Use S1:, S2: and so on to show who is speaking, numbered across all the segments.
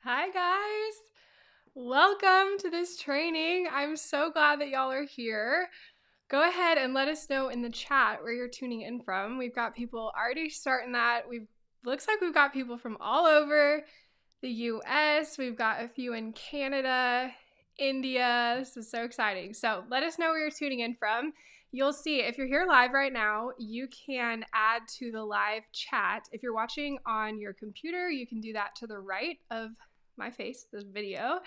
S1: Hi guys, welcome to this training. I'm so glad that y'all are here. Go ahead and let us know in the chat where you're tuning in from. We've got people already starting that. Looks like we've got people from all over the US. We've got a few in Canada, India. This is so exciting. So let us know where you're tuning in from. You'll see if you're here live right now, you can add to the live chat. If you're watching on your computer, you can do that to the right of my face, the video.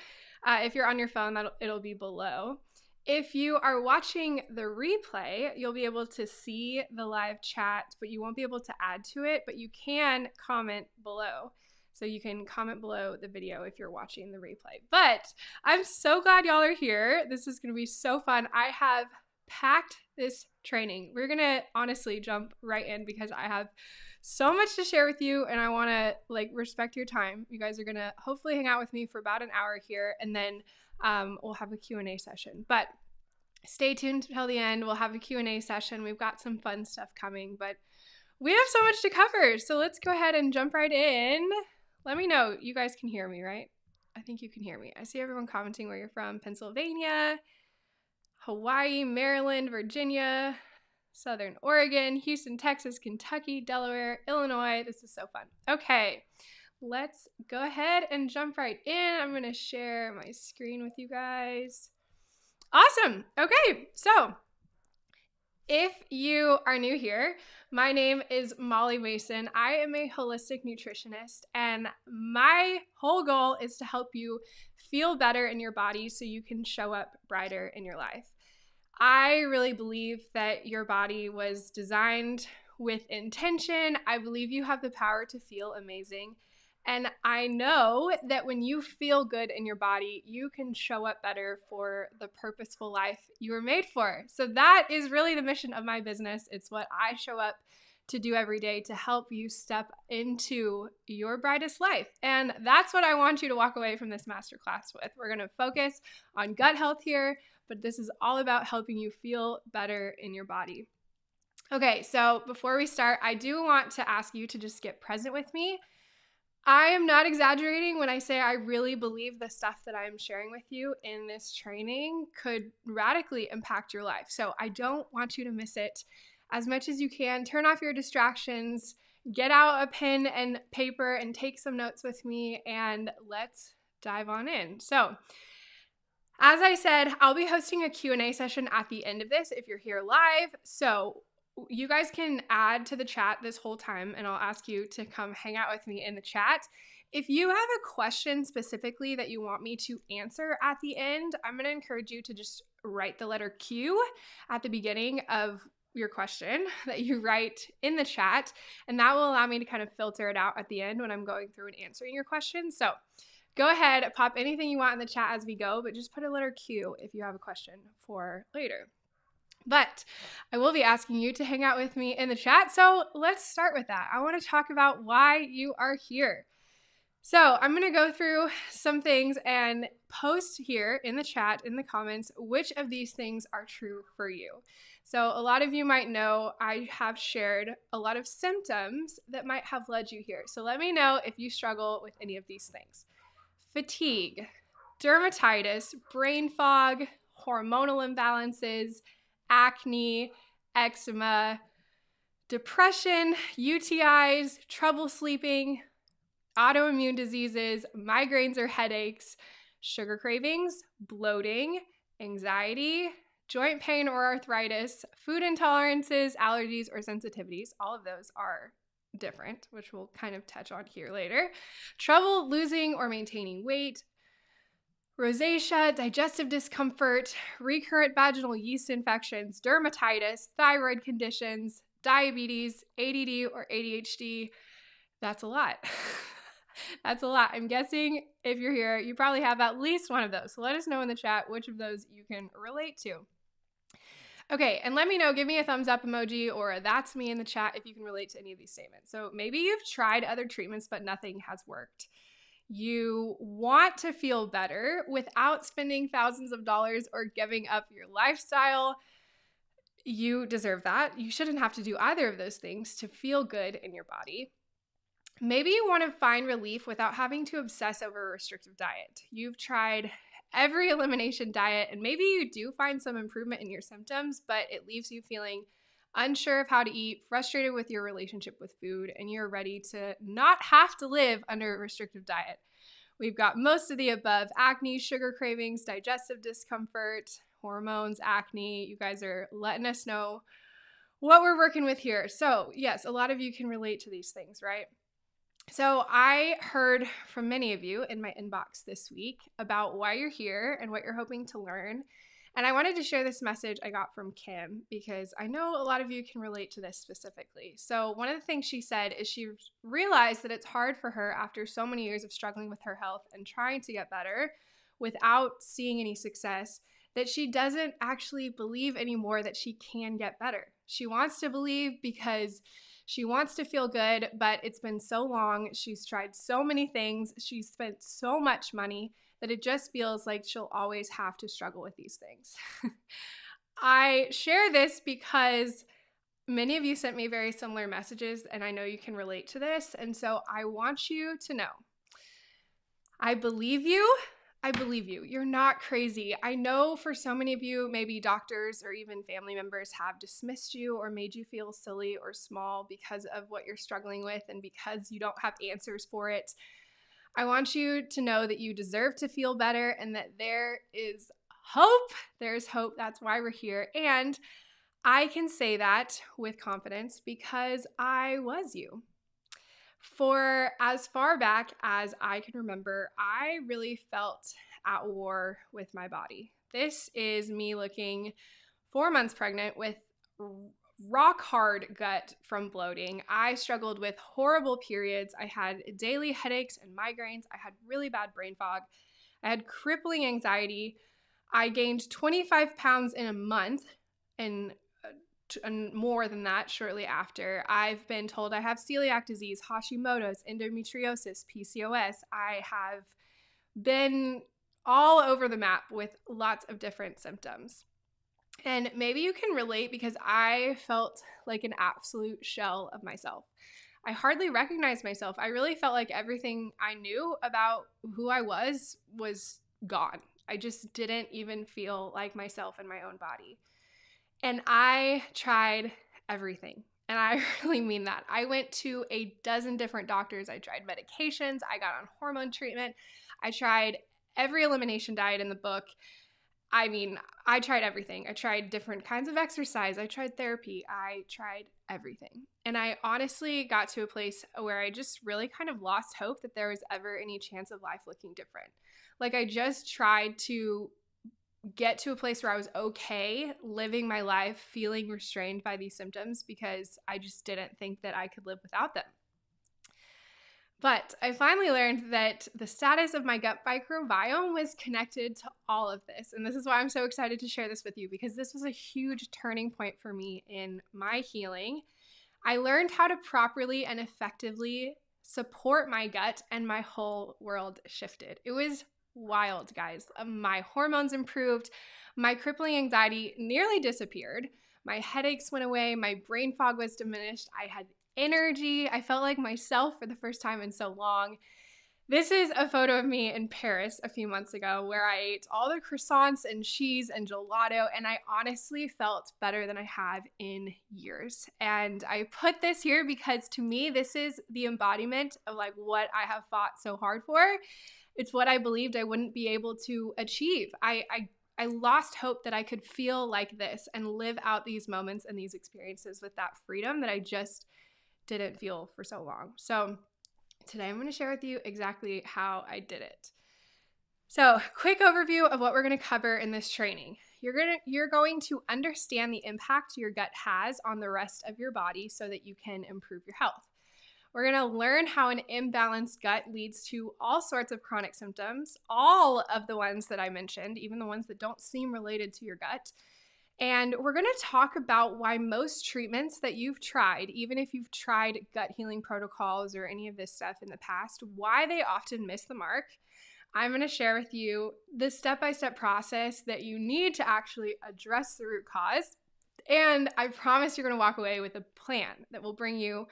S1: If you're on your phone, it'll be below. If you are watching the replay, you'll be able to see the live chat, but you won't be able to add to it, but you can comment below. So you can comment below the video if you're watching the replay. But I'm so glad y'all are here. This is going to be so fun. I have packed this training. We're going to honestly jump right in because I have so much to share with you and I want to respect your time. You guys are going to hopefully hang out with me for about an hour here and then we'll have a Q&A session. But stay tuned till the end. We'll have a Q&A session. We've got some fun stuff coming, but we have so much to cover. So let's go ahead and jump right in. Let me know. You guys can hear me, right? I think you can hear me. I see everyone commenting where you're from. Pennsylvania, Hawaii, Maryland, Virginia, Southern Oregon, Houston, Texas, Kentucky, Delaware, Illinois. This is so fun. Okay, let's go ahead and jump right in. I'm going to share my screen with you guys. Awesome. Okay, so if you are new here, my name is Mollie Mason. I am a holistic nutritionist, and my whole goal is to help you feel better in your body so you can show up brighter in your life. I really believe that your body was designed with intention. I believe you have the power to feel amazing. And I know that when you feel good in your body, you can show up better for the purposeful life you were made for. So that is really the mission of my business. It's what I show up to do every day to help you step into your brightest life. And that's what I want you to walk away from this masterclass with. We're going to focus on gut health here, but this is all about helping you feel better in your body. Okay, so before we start, I do want to ask you to just get present with me. I am not exaggerating when I say I really believe the stuff that I'm sharing with you in this training could radically impact your life. So I don't want you to miss it. As much as you can, turn off your distractions, get out a pen and paper and take some notes with me, and let's dive on in. So as I said, I'll be hosting a Q&A session at the end of this if you're here live. So you guys can add to the chat this whole time, and I'll ask you to come hang out with me in the chat. If you have a question specifically that you want me to answer at the end, I'm going to encourage you to just write the letter Q at the beginning of your question that you write in the chat, and that will allow me to kind of filter it out at the end when I'm going through and answering your questions. So go ahead, pop anything you want in the chat as we go, but just put a letter Q if you have a question for later. But I will be asking you to hang out with me in the chat. So let's start with that. I want to talk about why you are here. So I'm going to go through some things and post here in the chat, in the comments, which of these things are true for you. So a lot of you might know I have shared a lot of symptoms that might have led you here. So let me know if you struggle with any of these things. Fatigue, dermatitis, brain fog, hormonal imbalances, acne, eczema, depression, UTIs, trouble sleeping, autoimmune diseases, migraines or headaches, sugar cravings, bloating, anxiety, joint pain or arthritis, food intolerances, allergies, or sensitivities. All of those are different, which we'll kind of touch on here later. Trouble losing or maintaining weight, rosacea, digestive discomfort, recurrent vaginal yeast infections, dermatitis, thyroid conditions, diabetes, ADD or ADHD. That's a lot. That's a lot. I'm guessing if you're here, you probably have at least one of those. So let us know in the chat which of those you can relate to. Okay, and let me know, give me a thumbs up emoji or a that's me in the chat if you can relate to any of these statements. So maybe you've tried other treatments, but nothing has worked. You want to feel better without spending thousands of dollars or giving up your lifestyle. You deserve that. You shouldn't have to do either of those things to feel good in your body. Maybe you want to find relief without having to obsess over a restrictive diet. You've tried every elimination diet, and maybe you do find some improvement in your symptoms, but it leaves you feeling unsure of how to eat, frustrated with your relationship with food, and you're ready to not have to live under a restrictive diet. We've got most of the above: acne, sugar cravings, digestive discomfort, hormones, acne. You guys are letting us know what we're working with here. So yes, a lot of you can relate to these things, right? So I heard from many of you in my inbox this week about why you're here and what you're hoping to learn. And I wanted to share this message I got from Kim because I know a lot of you can relate to this specifically. So one of the things she said is she realized that it's hard for her after so many years of struggling with her health and trying to get better without seeing any success, that she doesn't actually believe anymore that she can get better. She wants to believe because she wants to feel good, but it's been so long. She's tried so many things. She's spent so much money that it just feels like she'll always have to struggle with these things. I share this because many of you sent me very similar messages, and I know you can relate to this. And so I want you to know, I believe you. I believe you. You're not crazy. I know for so many of you, maybe doctors or even family members have dismissed you or made you feel silly or small because of what you're struggling with and because you don't have answers for it. I want you to know that you deserve to feel better and that there is hope. There's hope. That's why we're here. And I can say that with confidence because I was you. For as far back as I can remember, I really felt at war with my body. This is me looking 4 months pregnant with rock hard gut from bloating. I struggled with horrible periods. I had daily headaches and migraines. I had really bad brain fog. I had crippling anxiety. I gained 25 pounds in a month and more than that shortly after. I've been told I have celiac disease, Hashimoto's, endometriosis, PCOS. I have been all over the map with lots of different symptoms. And maybe you can relate because I felt like an absolute shell of myself. I hardly recognized myself. I really felt like everything I knew about who I was gone. I just didn't even feel like myself in my own body. And I tried everything. And I really mean that. I went to a dozen different doctors. I tried medications. I got on hormone treatment. I tried every elimination diet in the book. I mean, I tried everything. I tried different kinds of exercise. I tried therapy. I tried everything. And I honestly got to a place where I just really kind of lost hope that there was ever any chance of life looking different. Like I just tried to get to a place where I was okay living my life feeling restrained by these symptoms because I just didn't think that I could live without them. But I finally learned that the status of my gut microbiome was connected to all of this. And this is why I'm so excited to share this with you, because this was a huge turning point for me in my healing. I learned how to properly and effectively support my gut, and my whole world shifted. It was wild, guys. My hormones improved. My crippling anxiety nearly disappeared. My headaches went away. My brain fog was diminished. I had energy. I felt like myself for the first time in so long. This is a photo of me in Paris a few months ago where I ate all the croissants and cheese and gelato, and I honestly felt better than I have in years. And I put this here because to me, this is the embodiment of like what I have fought so hard for. It's what I believed I wouldn't be able to achieve. I lost hope that I could feel like this and live out these moments and these experiences with that freedom that I just didn't feel for so long. So today I'm going to share with you exactly how I did it. So, quick overview of what we're going to cover in this training. You're going to understand the impact your gut has on the rest of your body so that you can improve your health. We're going to learn how an imbalanced gut leads to all sorts of chronic symptoms, all of the ones that I mentioned, even the ones that don't seem related to your gut. And we're going to talk about why most treatments that you've tried, even if you've tried gut healing protocols or any of this stuff in the past, why they often miss the mark. I'm going to share with you the step-by-step process that you need to actually address the root cause. And I promise you're going to walk away with a plan that will bring you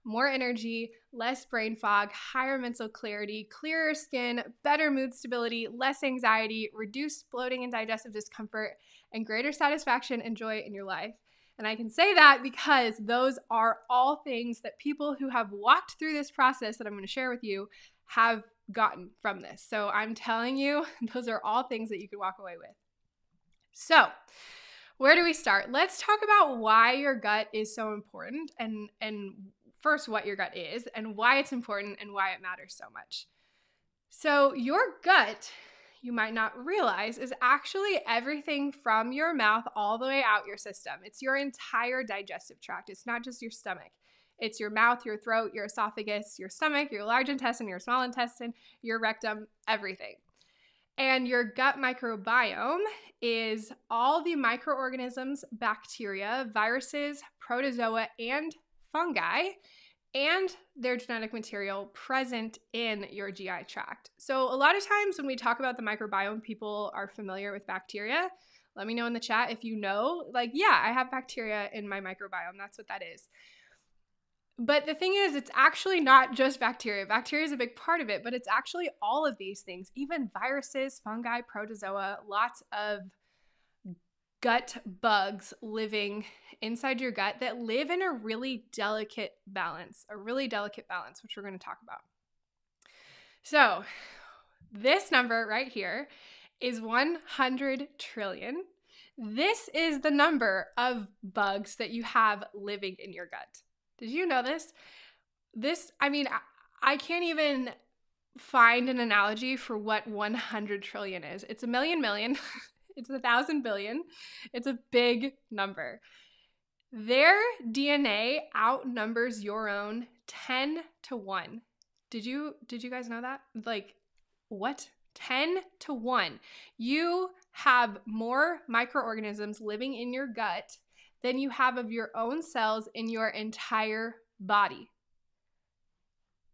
S1: more energy, less brain fog, higher mental clarity, clearer skin, better mood stability, less anxiety, reduced bloating and digestive discomfort, and greater satisfaction and joy in your life. And I can say that because those are all things that people who have walked through this process that I'm going to share with you have gotten from this. So I'm telling you, those are all things that you could walk away with. So where do we start? Let's talk about why your gut is so important and first what your gut is and why it's important and why it matters so much. So your gut, you might not realize, is actually everything from your mouth all the way out your system. It's your entire digestive tract. It's not just your stomach. It's your mouth, your throat, your esophagus, your stomach, your large intestine, your small intestine, your rectum, everything. And your gut microbiome is all the microorganisms, bacteria, viruses, protozoa, and fungi, and their genetic material present in your GI tract. So a lot of times when we talk about the microbiome, people are familiar with bacteria. Let me know in the chat if you know, like, yeah, I have bacteria in my microbiome. That's what that is. But the thing is, it's actually not just bacteria. Bacteria is a big part of it, but it's actually all of these things, even viruses, fungi, protozoa, lots of gut bugs living inside your gut that live in a really delicate balance, which we're going to talk about. So this number right here is 100 trillion. This is the number of bugs that you have living in your gut. Did you know this? I can't even find an analogy for what 100 trillion is. It's a million. It's 1,000 billion. It's a big number. Their DNA outnumbers your own 10-1. Did you guys know that? Like, what? 10-1. You have more microorganisms living in your gut than you have of your own cells in your entire body.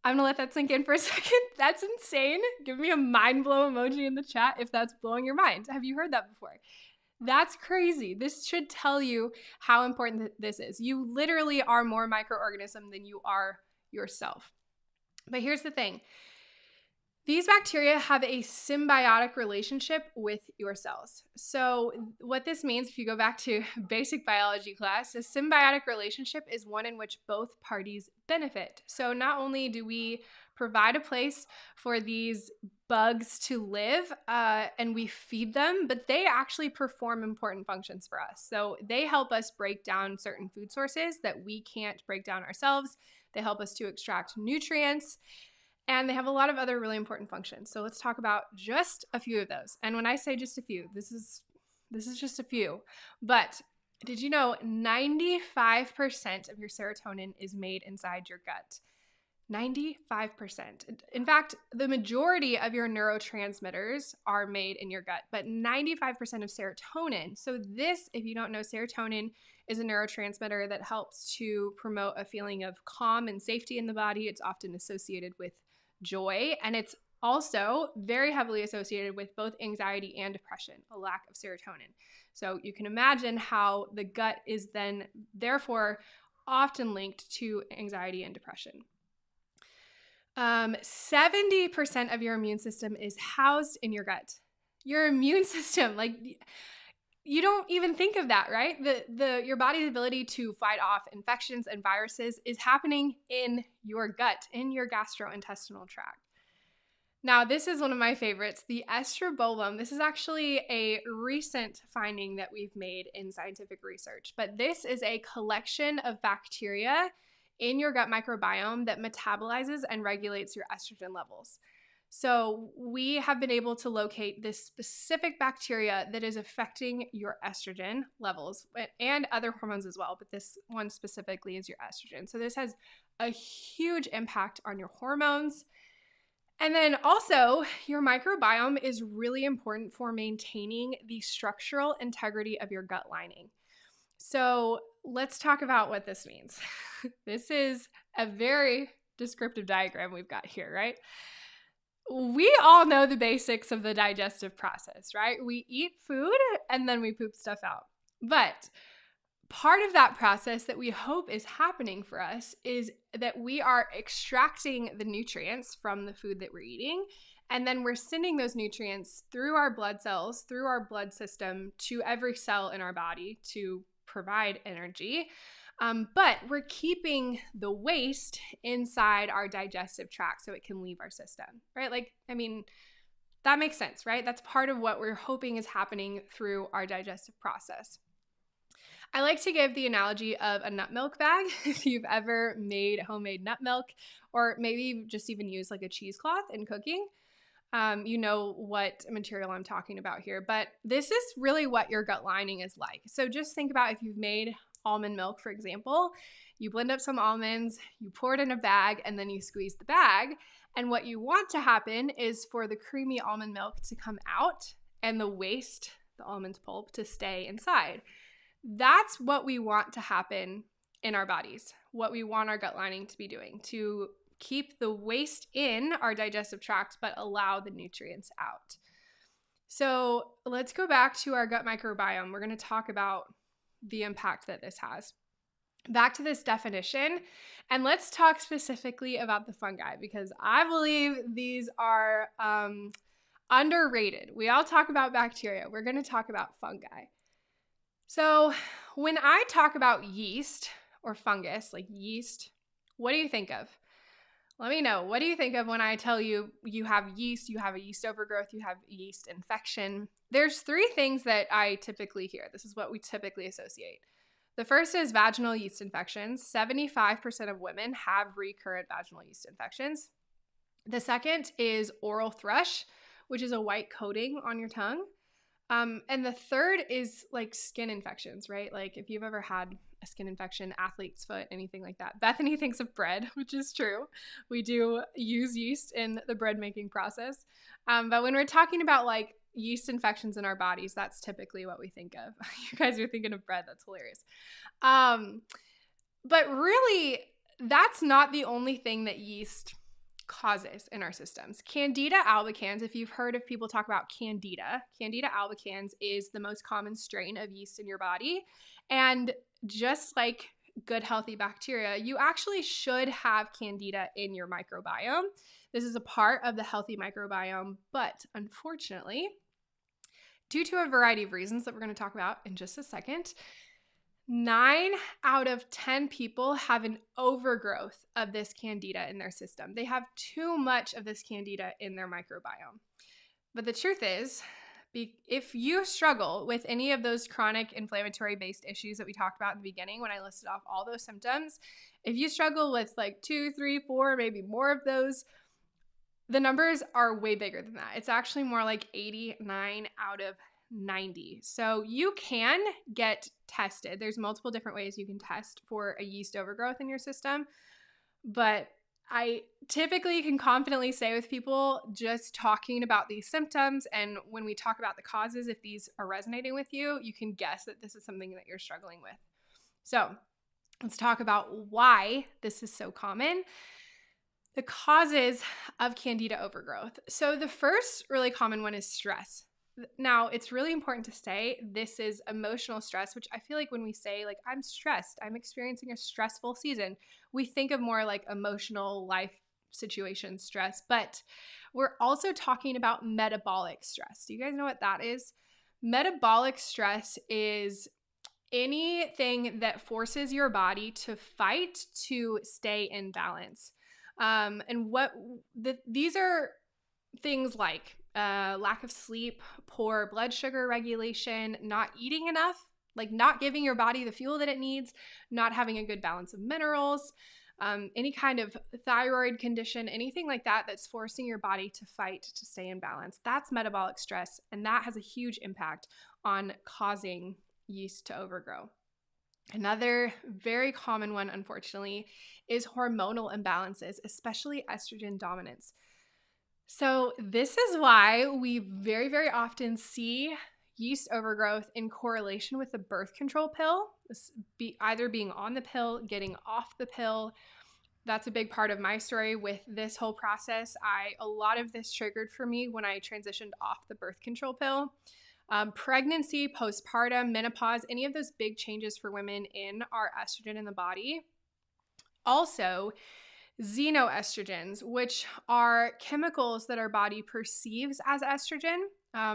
S1: I'm gonna let that sink in for a second. That's insane. Give me a mind blow emoji in the chat if that's blowing your mind. Have you heard that before? That's crazy. This should tell you how important this is. You literally are more microorganism than you are yourself. But here's the thing. These bacteria have a symbiotic relationship with your cells. So what this means, if you go back to basic biology class, a symbiotic relationship is one in which both parties benefit. So not only do we provide a place for these bugs to live and we feed them, but they actually perform important functions for us. So they help us break down certain food sources that we can't break down ourselves. They help us to extract nutrients. And they have a lot of other really important functions. So let's talk about just a few of those. And when I say just a few, this is just a few. But did you know 95% of your serotonin is made inside your gut? 95%. In fact, the majority of your neurotransmitters are made in your gut, but 95% of serotonin. So this, if you don't know, serotonin is a neurotransmitter that helps to promote a feeling of calm and safety in the body. It's often associated with joy, and it's also very heavily associated with both anxiety and depression, a lack of serotonin. So you can imagine how the gut is then therefore often linked to anxiety and depression. 70% of your immune system is housed in your gut. Your immune system, like, you don't even think of that, right? Your body's ability to fight off infections and viruses is happening in your gut, in your gastrointestinal tract. Now, this is one of my favorites, the estrobolome. This is actually a recent finding that we've made in scientific research, but this is a collection of bacteria in your gut microbiome that metabolizes and regulates your estrogen levels. So we have been able to locate this specific bacteria that is affecting your estrogen levels and other hormones as well, but this one specifically is your estrogen. So this has a huge impact on your hormones. And then also, your microbiome is really important for maintaining the structural integrity of your gut lining. So let's talk about what this means. This is a very descriptive diagram we've got here, right? We all know the basics of the digestive process, right? We eat food and then we poop stuff out. But part of that process that we hope is happening for us is that we are extracting the nutrients from the food that we're eating, and then we're sending those nutrients through our blood cells, through our blood system, to every cell in our body to provide energy. But we're keeping the waste inside our digestive tract so it can leave our system, right? Like, I mean, that makes sense, right? That's part of what we're hoping is happening through our digestive process. I like to give the analogy of a nut milk bag. If you've ever made homemade nut milk, or maybe just even used like a cheesecloth in cooking, you know what material I'm talking about here. But this is really what your gut lining is like. So just think about if you've made almond milk, for example. You blend up some almonds, you pour it in a bag, and then you squeeze the bag. And what you want to happen is for the creamy almond milk to come out and the waste, the almond pulp, to stay inside. That's what we want to happen in our bodies, what we want our gut lining to be doing, to keep the waste in our digestive tract but allow the nutrients out. So let's go back to our gut microbiome. We're going to talk about the impact that this has. Back to this definition, and let's talk specifically about the fungi, because I believe these are underrated. We all talk about bacteria. We're going to talk about fungi. So when I talk about yeast or fungus, like yeast, what do you think of? Let me know. What do you think of when I tell you you have yeast, you have a yeast overgrowth, you have yeast infection? There's three things that I typically hear. This is what we typically associate. The first is vaginal yeast infections. 75% of women have recurrent vaginal yeast infections. The second is oral thrush, which is a white coating on your tongue. And the third is like skin infections, right? Like if you've ever had a skin infection, athlete's foot, anything like that. Bethany thinks of bread, which is true. We do use yeast in the bread making process. But when we're talking about like yeast infections in our bodies, that's typically what we think of. You guys are thinking of bread. That's hilarious. But really, that's not the only thing that yeast causes in our systems. Candida albicans, if you've heard of people talk about Candida, Candida albicans is the most common strain of yeast in your body. And just like good healthy bacteria, you actually should have Candida in your microbiome. This is a part of the healthy microbiome, but unfortunately, due to a variety of reasons that we're going to talk about in just a second, 9 out of 10 people have an overgrowth of this Candida in their system. They have too much of this Candida in their microbiome. But the truth is, if you struggle with any of those chronic inflammatory-based issues that we talked about in the beginning when I listed off all those symptoms, if you struggle with like 2, 3, 4, maybe more of those, the numbers are way bigger than that. It's actually more like 89 out of 90. So you can get tested. There's multiple different ways you can test for a yeast overgrowth in your system. But I typically can confidently say with people just talking about these symptoms, and when we talk about the causes, if these are resonating with you, you can guess that this is something that you're struggling with. So let's talk about why this is so common. The causes of Candida overgrowth. So the first really common one is stress. Now, it's really important to say this is emotional stress, which I feel like when we say like, I'm stressed, I'm experiencing a stressful season, we think of more like emotional life situation stress, but we're also talking about metabolic stress. Do you guys know what that is? Metabolic stress is anything that forces your body to fight to stay in balance. These are things like lack of sleep, poor blood sugar regulation, not eating enough, like not giving your body the fuel that it needs, not having a good balance of minerals, any kind of thyroid condition, anything like that that's forcing your body to fight to stay in balance. That's metabolic stress, and that has a huge impact on causing yeast to overgrow. Another very common one, unfortunately, is hormonal imbalances, especially estrogen dominance. So this is why we very, very often see yeast overgrowth in correlation with the birth control pill, either being on the pill, getting off the pill. That's a big part of my story with this whole process. A lot of this triggered for me when I transitioned off the birth control pill. Pregnancy, postpartum, menopause, any of those big changes for women in our estrogen in the body. Also, xenoestrogens, which are chemicals that our body perceives as estrogen.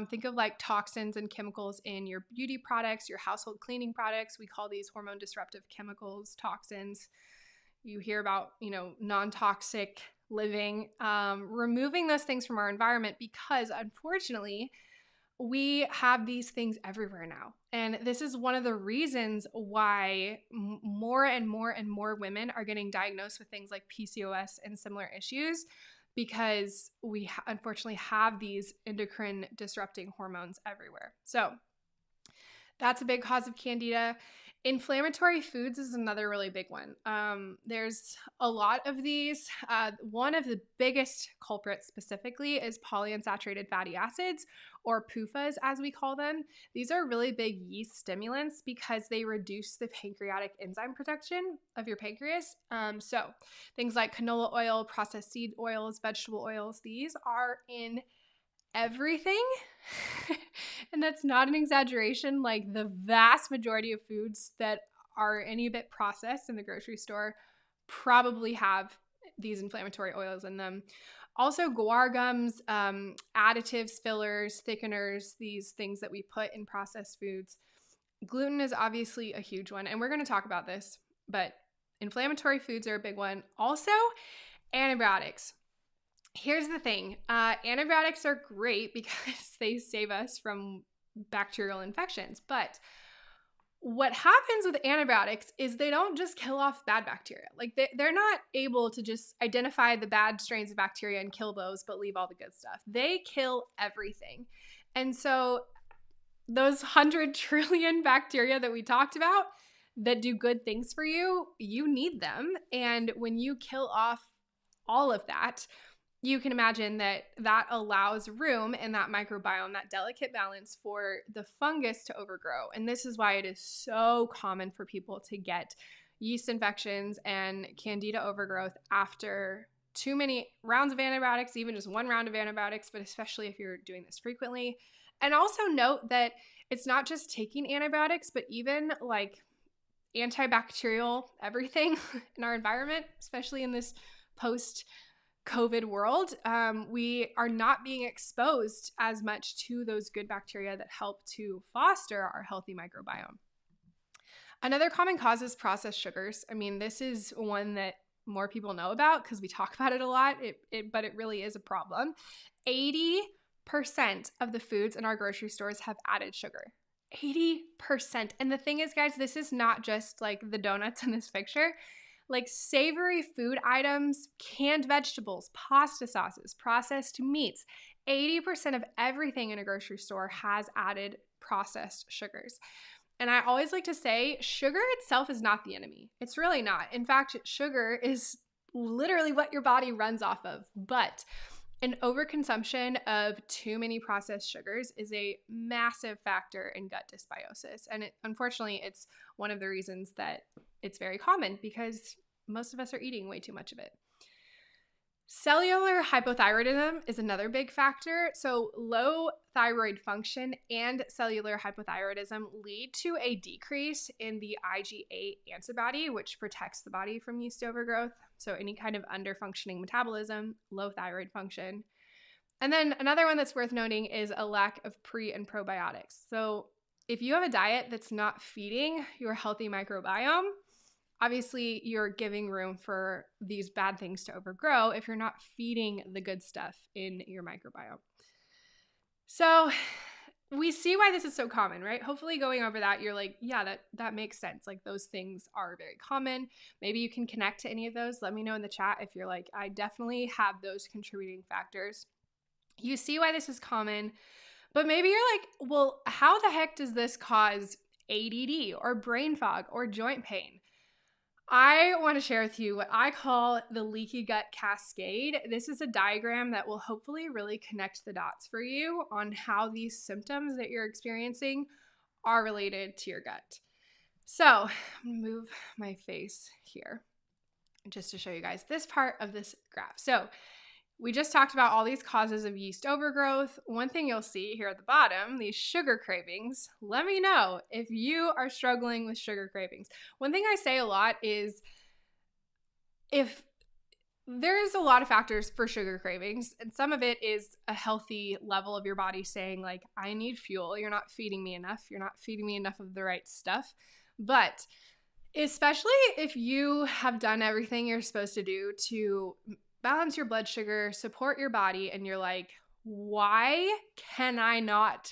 S1: Think of like toxins and chemicals in your beauty products, your household cleaning products. We call these hormone disruptive chemicals, toxins. You hear about, non-toxic living, removing those things from our environment because unfortunately, we have these things everywhere now. And this is one of the reasons why more and more and more women are getting diagnosed with things like PCOS and similar issues, because we unfortunately have these endocrine disrupting hormones everywhere. So that's a big cause of Candida. Inflammatory foods is another really big one. There's a lot of these. One of the biggest culprits specifically is polyunsaturated fatty acids, or PUFAs as we call them. These are really big yeast stimulants because they reduce the pancreatic enzyme production of your pancreas. So things like canola oil, processed seed oils, vegetable oils, these are in everything. And that's not an exaggeration. Like the vast majority of foods that are any bit processed in the grocery store probably have these inflammatory oils in them. Also, guar gums, additives, fillers, thickeners, these things that we put in processed foods. Gluten is obviously a huge one, and we're going to talk about this, but inflammatory foods are a big one. Also, antibiotics. Here's the thing. Antibiotics are great because they save us from bacterial infections. But what happens with antibiotics is they don't just kill off bad bacteria. Like they're not able to just identify the bad strains of bacteria and kill those, but leave all the good stuff. They kill everything. And so those 100 trillion bacteria that we talked about that do good things for you, you need them. And when you kill off all of that, you can imagine that that allows room in that microbiome, that delicate balance for the fungus to overgrow. And this is why it is so common for people to get yeast infections and Candida overgrowth after too many rounds of antibiotics, even just one round of antibiotics, but especially if you're doing this frequently. And also note that it's not just taking antibiotics, but even like antibacterial everything in our environment, especially in this post-COVID world. We are not being exposed as much to those good bacteria that help to foster our healthy microbiome. Another common cause is processed sugars. I mean, this is one that more people know about because we talk about it a lot, but it really is a problem. 80% of the foods in our grocery stores have added sugar. 80%. And the thing is, guys, this is not just like the donuts in this picture. Like savory food items, canned vegetables, pasta sauces, processed meats, 80% of everything in a grocery store has added processed sugars. And I always like to say sugar itself is not the enemy. It's really not. In fact, sugar is literally what your body runs off of. But an overconsumption of too many processed sugars is a massive factor in gut dysbiosis. And unfortunately, it's one of the reasons that it's very common because most of us are eating way too much of it. Cellular hypothyroidism is another big factor. So low thyroid function and cellular hypothyroidism lead to a decrease in the IgA antibody, which protects the body from yeast overgrowth. So any kind of underfunctioning metabolism, low thyroid function. And then another one that's worth noting is a lack of pre and probiotics. So if you have a diet that's not feeding your healthy microbiome, obviously you're giving room for these bad things to overgrow if you're not feeding the good stuff in your microbiome. So we see why this is so common, right? Hopefully going over that, you're like, yeah, that makes sense. Like those things are very common. Maybe you can connect to any of those. Let me know in the chat if you're like, I definitely have those contributing factors. You see why this is common, but maybe you're like, well, how the heck does this cause ADD or brain fog or joint pain? I want to share with you what I call the leaky gut cascade. This is a diagram that will hopefully really connect the dots for you on how these symptoms that you're experiencing are related to your gut. So I'm going to move my face here just to show you guys this part of this graph. So we just talked about all these causes of yeast overgrowth. One thing you'll see here at the bottom, these sugar cravings. Let me know if you are struggling with sugar cravings. One thing I say a lot is if there's a lot of factors for sugar cravings, and some of it is a healthy level of your body saying like, I need fuel. You're not feeding me enough. You're not feeding me enough of the right stuff. But especially if you have done everything you're supposed to do to balance your blood sugar, support your body, and you're like, why can I not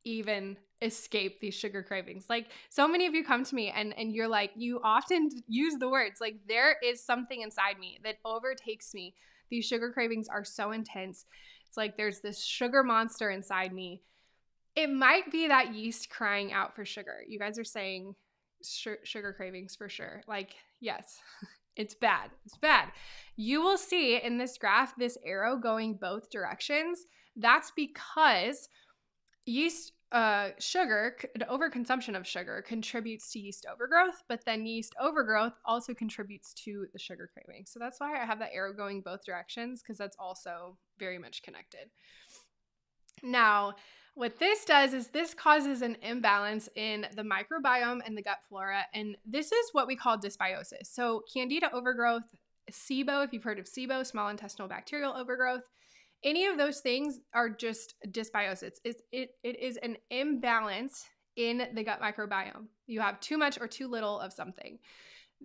S1: even escape these sugar cravings? Like so many of you come to me and you're like, you often use the words like there is something inside me that overtakes me. These sugar cravings are so intense. It's like there's this sugar monster inside me. It might be that yeast crying out for sugar. You guys are saying sugar cravings for sure. Like, yes. It's bad. It's bad. You will see in this graph, this arrow going both directions. That's because yeast sugar, the overconsumption of sugar contributes to yeast overgrowth, but then yeast overgrowth also contributes to the sugar craving. So that's why I have that arrow going both directions because that's also very much connected. Now, what this does is this causes an imbalance in the microbiome and the gut flora, and this is what we call dysbiosis. So Candida overgrowth, SIBO, if you've heard of SIBO, small intestinal bacterial overgrowth, any of those things are just dysbiosis. It is an imbalance in the gut microbiome. You have too much or too little of something.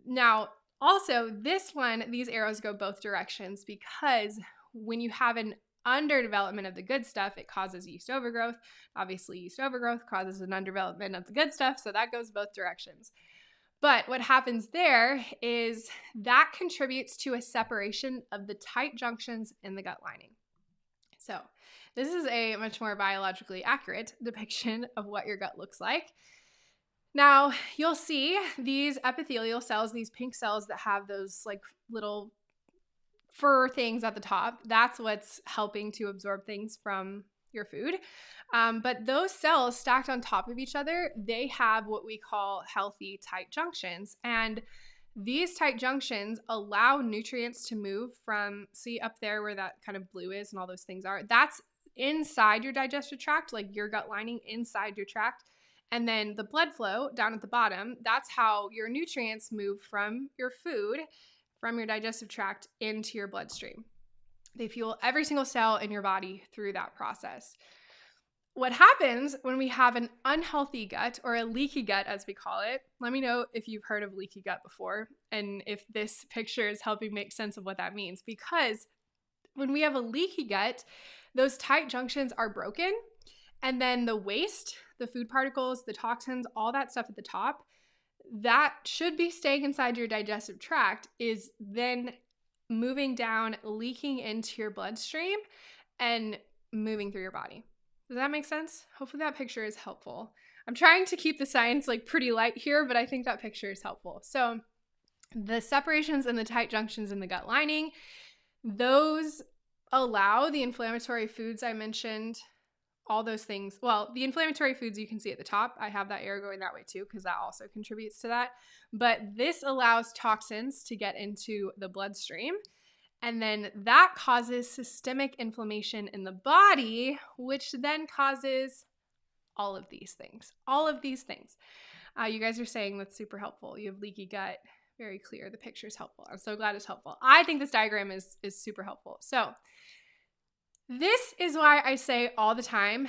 S1: Now, also, this one, these arrows go both directions because when you have an underdevelopment of the good stuff, it causes yeast overgrowth. Obviously, yeast overgrowth causes an underdevelopment of the good stuff, so that goes both directions. But what happens there is that contributes to a separation of the tight junctions in the gut lining. So this is a much more biologically accurate depiction of what your gut looks like. Now, you'll see these epithelial cells, these pink cells that have those like little fur things at the top. That's what's helping to absorb things from your food. But those cells stacked on top of each other, they have what we call healthy tight junctions. And these tight junctions allow nutrients to move from, see up there where that kind of blue is and all those things are, that's inside your digestive tract, like your gut lining inside your tract. And then the blood flow down at the bottom, that's how your nutrients move from your food, from your digestive tract into your bloodstream. They fuel every single cell in your body through that process. What happens when we have an unhealthy gut, or a leaky gut as we call it, let me know if you've heard of leaky gut before and if this picture is helping make sense of what that means. Because when we have a leaky gut, those tight junctions are broken, and then the waste, the food particles, the toxins, all that stuff at the top, that should be staying inside your digestive tract, is then moving down, leaking into your bloodstream and moving through your body. Does that make sense? Hopefully that picture is helpful. I'm trying to keep the science like pretty light here, but I think that picture is helpful. So the separations and the tight junctions in the gut lining, those allow the inflammatory foods I mentioned, all those things. Well, the inflammatory foods you can see at the top. I have that arrow going that way too, because that also contributes to that. But this allows toxins to get into the bloodstream. And then that causes systemic inflammation in the body, which then causes all of these things. All of these things. You guys are saying that's super helpful. You have leaky gut. Very clear. The picture is helpful. I'm so glad it's helpful. I think this diagram is super helpful. So this is why I say all the time,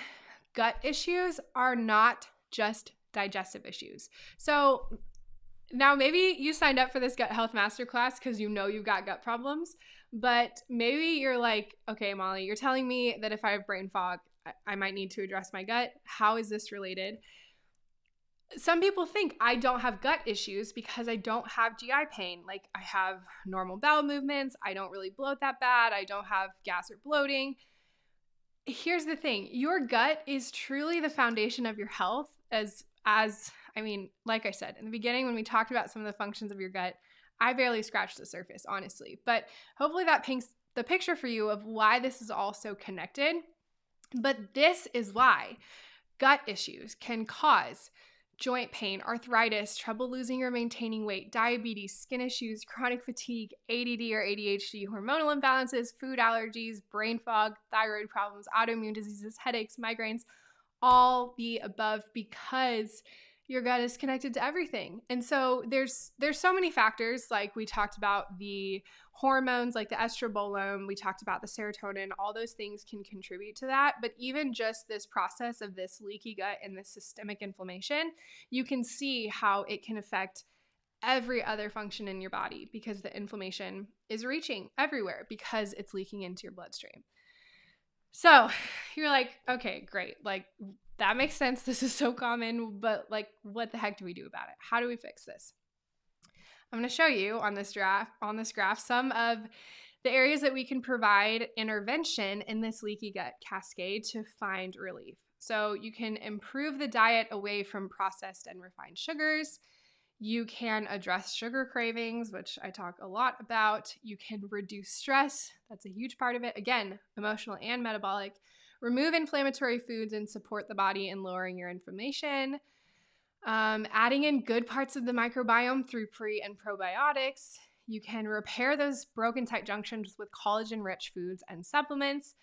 S1: gut issues are not just digestive issues. So now maybe you signed up for this gut health masterclass because you know you've got gut problems, but maybe you're like, okay, Mollie, you're telling me that if I have brain fog, I might need to address my gut. How is this related? Some people think I don't have gut issues because I don't have GI pain. Like I have normal bowel movements. I don't really bloat that bad. I don't have gas or bloating. Here's the thing. Your gut is truly the foundation of your health like I said, in the beginning when we talked about some of the functions of your gut, I barely scratched the surface, honestly. But hopefully that paints the picture for you of why this is all so connected. But this is why gut issues can cause joint pain, arthritis, trouble losing or maintaining weight, diabetes, skin issues, chronic fatigue, ADD or ADHD, hormonal imbalances, food allergies, brain fog, thyroid problems, autoimmune diseases, headaches, migraines, all the above, because your gut is connected to everything. And so there's so many factors. Like we talked about the hormones, like the estrobolome, we talked about the serotonin, all those things can contribute to that. But even just this process of this leaky gut and this systemic inflammation, you can see how it can affect every other function in your body because the inflammation is reaching everywhere because it's leaking into your bloodstream. So you're like, okay, great. Like that makes sense. This is so common, but like, what the heck do we do about it? How do we fix this? I'm going to show you on this graph some of the areas that we can provide intervention in this leaky gut cascade to find relief. So you can improve the diet away from processed and refined sugars. You can address sugar cravings, which I talk a lot about. You can reduce stress. That's a huge part of it. Again, emotional and metabolic. Remove inflammatory foods and support the body in lowering your inflammation. Adding in good parts of the microbiome through pre and probiotics. You can repair those broken tight junctions with collagen-rich foods and supplements.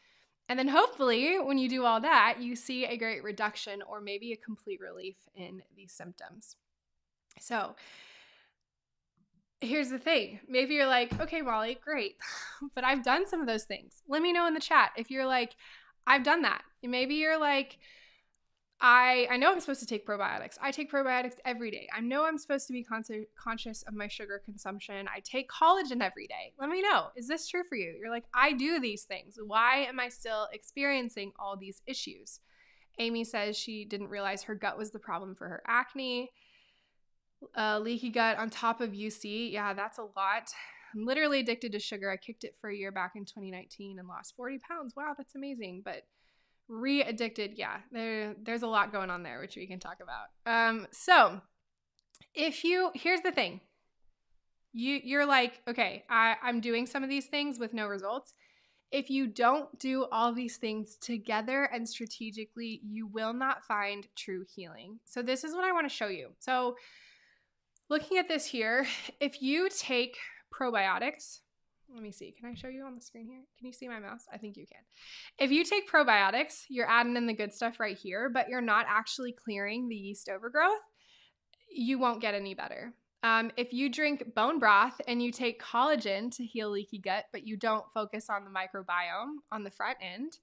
S1: And then hopefully when you do all that, you see a great reduction or maybe a complete relief in these symptoms. So here's the thing. Maybe you're like, okay, Mollie, great, but I've done some of those things. Let me know in the chat if you're like, I've done that. And maybe you're like, I know I'm supposed to take probiotics. I take probiotics every day. I know I'm supposed to be conscious of my sugar consumption. I take collagen every day. Let me know. Is this true for you? You're like, I do these things. Why am I still experiencing all these issues? Amy says she didn't realize her gut was the problem for her acne. Leaky gut on top of UC. Yeah, that's a lot. I'm literally addicted to sugar. I kicked it for a year back in 2019 and lost 40 pounds. Wow, that's amazing. But re-addicted, yeah, there's a lot going on there, which we can talk about. So here's the thing. You're like, okay, I'm doing some of these things with no results. If you don't do all these things together and strategically, you will not find true healing. So this is what I want to show you. So looking at this here, if you take probiotics, let me see. Can I show you on the screen here? Can you see my mouse? I think you can. If you take probiotics, you're adding in the good stuff right here, but you're not actually clearing the yeast overgrowth, you won't get any better. If you drink bone broth and you take collagen to heal leaky gut, but you don't focus on the microbiome on the front end,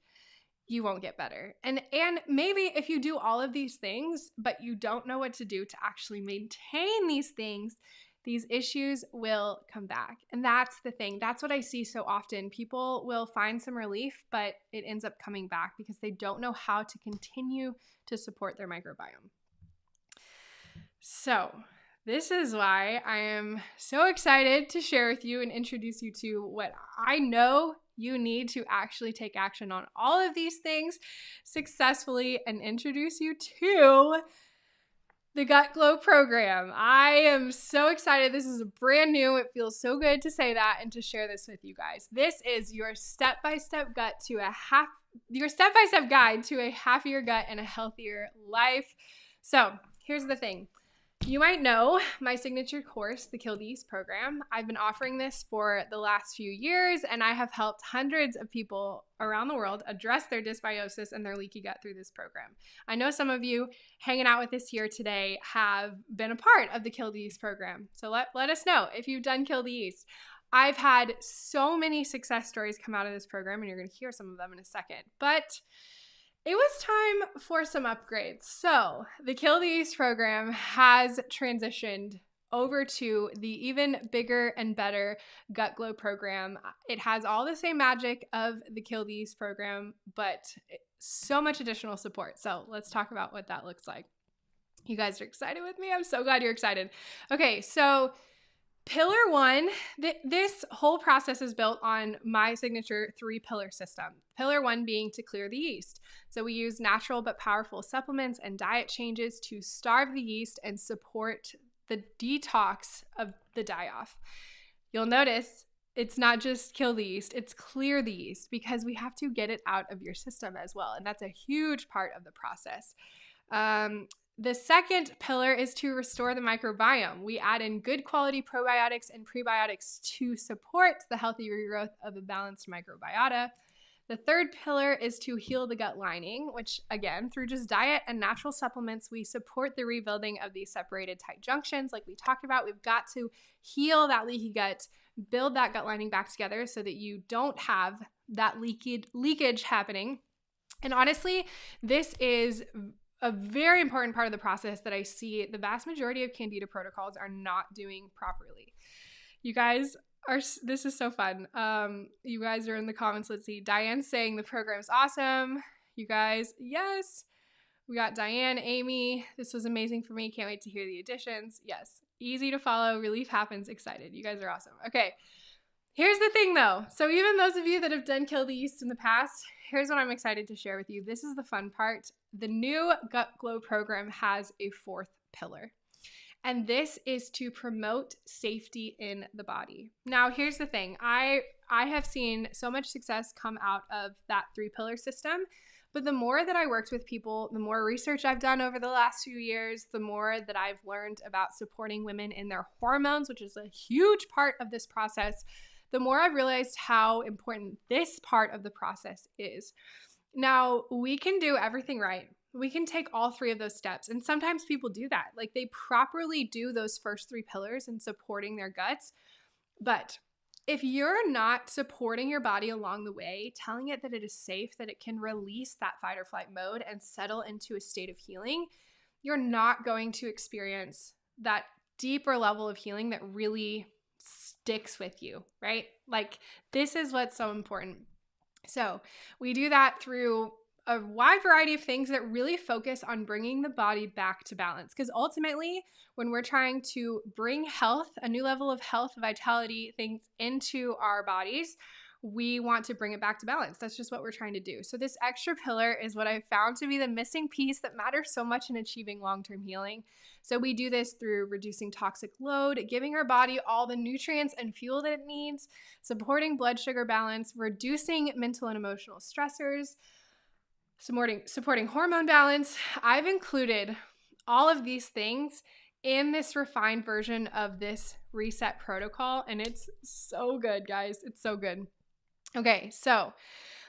S1: you won't get better. And maybe if you do all of these things, but you don't know what to do to actually maintain these things, these issues will come back. And that's the thing. That's what I see so often. People will find some relief, but it ends up coming back because they don't know how to continue to support their microbiome. So this is why I am so excited to share with you and introduce you to what I know you need to actually take action on all of these things successfully and introduce you to the Gut Glow program. I am so excited. This is brand new. It feels so good to say that and to share this with you guys. This is your step-by-step guide to a happier gut and a healthier life. So here's the thing. You might know my signature course, the Kill the Yeast program. I've been offering this for the last few years, and I have helped hundreds of people around the world address their dysbiosis and their leaky gut through this program. I know some of you hanging out with us here today have been a part of the Kill the Yeast program. So let us know if you've done Kill the Yeast. I've had so many success stories come out of this program, and you're going to hear some of them in a second. But it was time for some upgrades. So the Kill the Yeast program has transitioned over to the even bigger and better Gut Glow program. It has all the same magic of the Kill the Yeast program, but so much additional support. So let's talk about what that looks like. You guys are excited with me? I'm so glad you're excited. Okay, so Pillar 1, this whole process is built on my signature 3-pillar system. Pillar 1 being to clear the yeast. So we use natural but powerful supplements and diet changes to starve the yeast and support the detox of the die-off. You'll notice it's not just kill the yeast, it's clear the yeast because we have to get it out of your system as well. And that's a huge part of the process. The second pillar is to restore the microbiome. We add in good quality probiotics and prebiotics to support the healthy regrowth of a balanced microbiota. The third pillar is to heal the gut lining, which again, through just diet and natural supplements, we support the rebuilding of these separated tight junctions. Like we talked about, we've got to heal that leaky gut, build that gut lining back together so that you don't have that leakage happening. And honestly, this is a very important part of the process that I see the vast majority of Candida protocols are not doing properly. You guys this is so fun. You guys are in the comments. Let's see. Diane's saying the program's awesome. You guys, yes. We got Diane, Amy. This was amazing for me. Can't wait to hear the additions. Yes. Easy to follow. Relief happens. Excited. You guys are awesome. Okay. Here's the thing though. So even those of you that have done Kill the Yeast in the past, here's what I'm excited to share with you. This is the fun part. The new Gut Glow program has a 4th pillar, and this is to promote safety in the body. Now, here's the thing. I have seen so much success come out of that 3-pillar system, but the more that I worked with people, the more research I've done over the last few years, the more that I've learned about supporting women in their hormones, which is a huge part of this process, the more I've realized how important this part of the process is. Now, we can do everything right. We can take all 3 of those steps. And sometimes people do that. Like they properly do those first 3 pillars in supporting their guts. But if you're not supporting your body along the way, telling it that it is safe, that it can release that fight or flight mode and settle into a state of healing, you're not going to experience that deeper level of healing that really sticks with you, right? Like this is what's so important. So we do that through a wide variety of things that really focus on bringing the body back to balance. Because ultimately, when we're trying to bring health, a new level of health, vitality, things into our bodies, we want to bring it back to balance. That's just what we're trying to do. So this extra pillar is what I found to be the missing piece that matters so much in achieving long-term healing. So we do this through reducing toxic load, giving our body all the nutrients and fuel that it needs, supporting blood sugar balance, reducing mental and emotional stressors, supporting hormone balance. I've included all of these things in this refined version of this reset protocol, and it's so good, guys. It's so good. Okay, so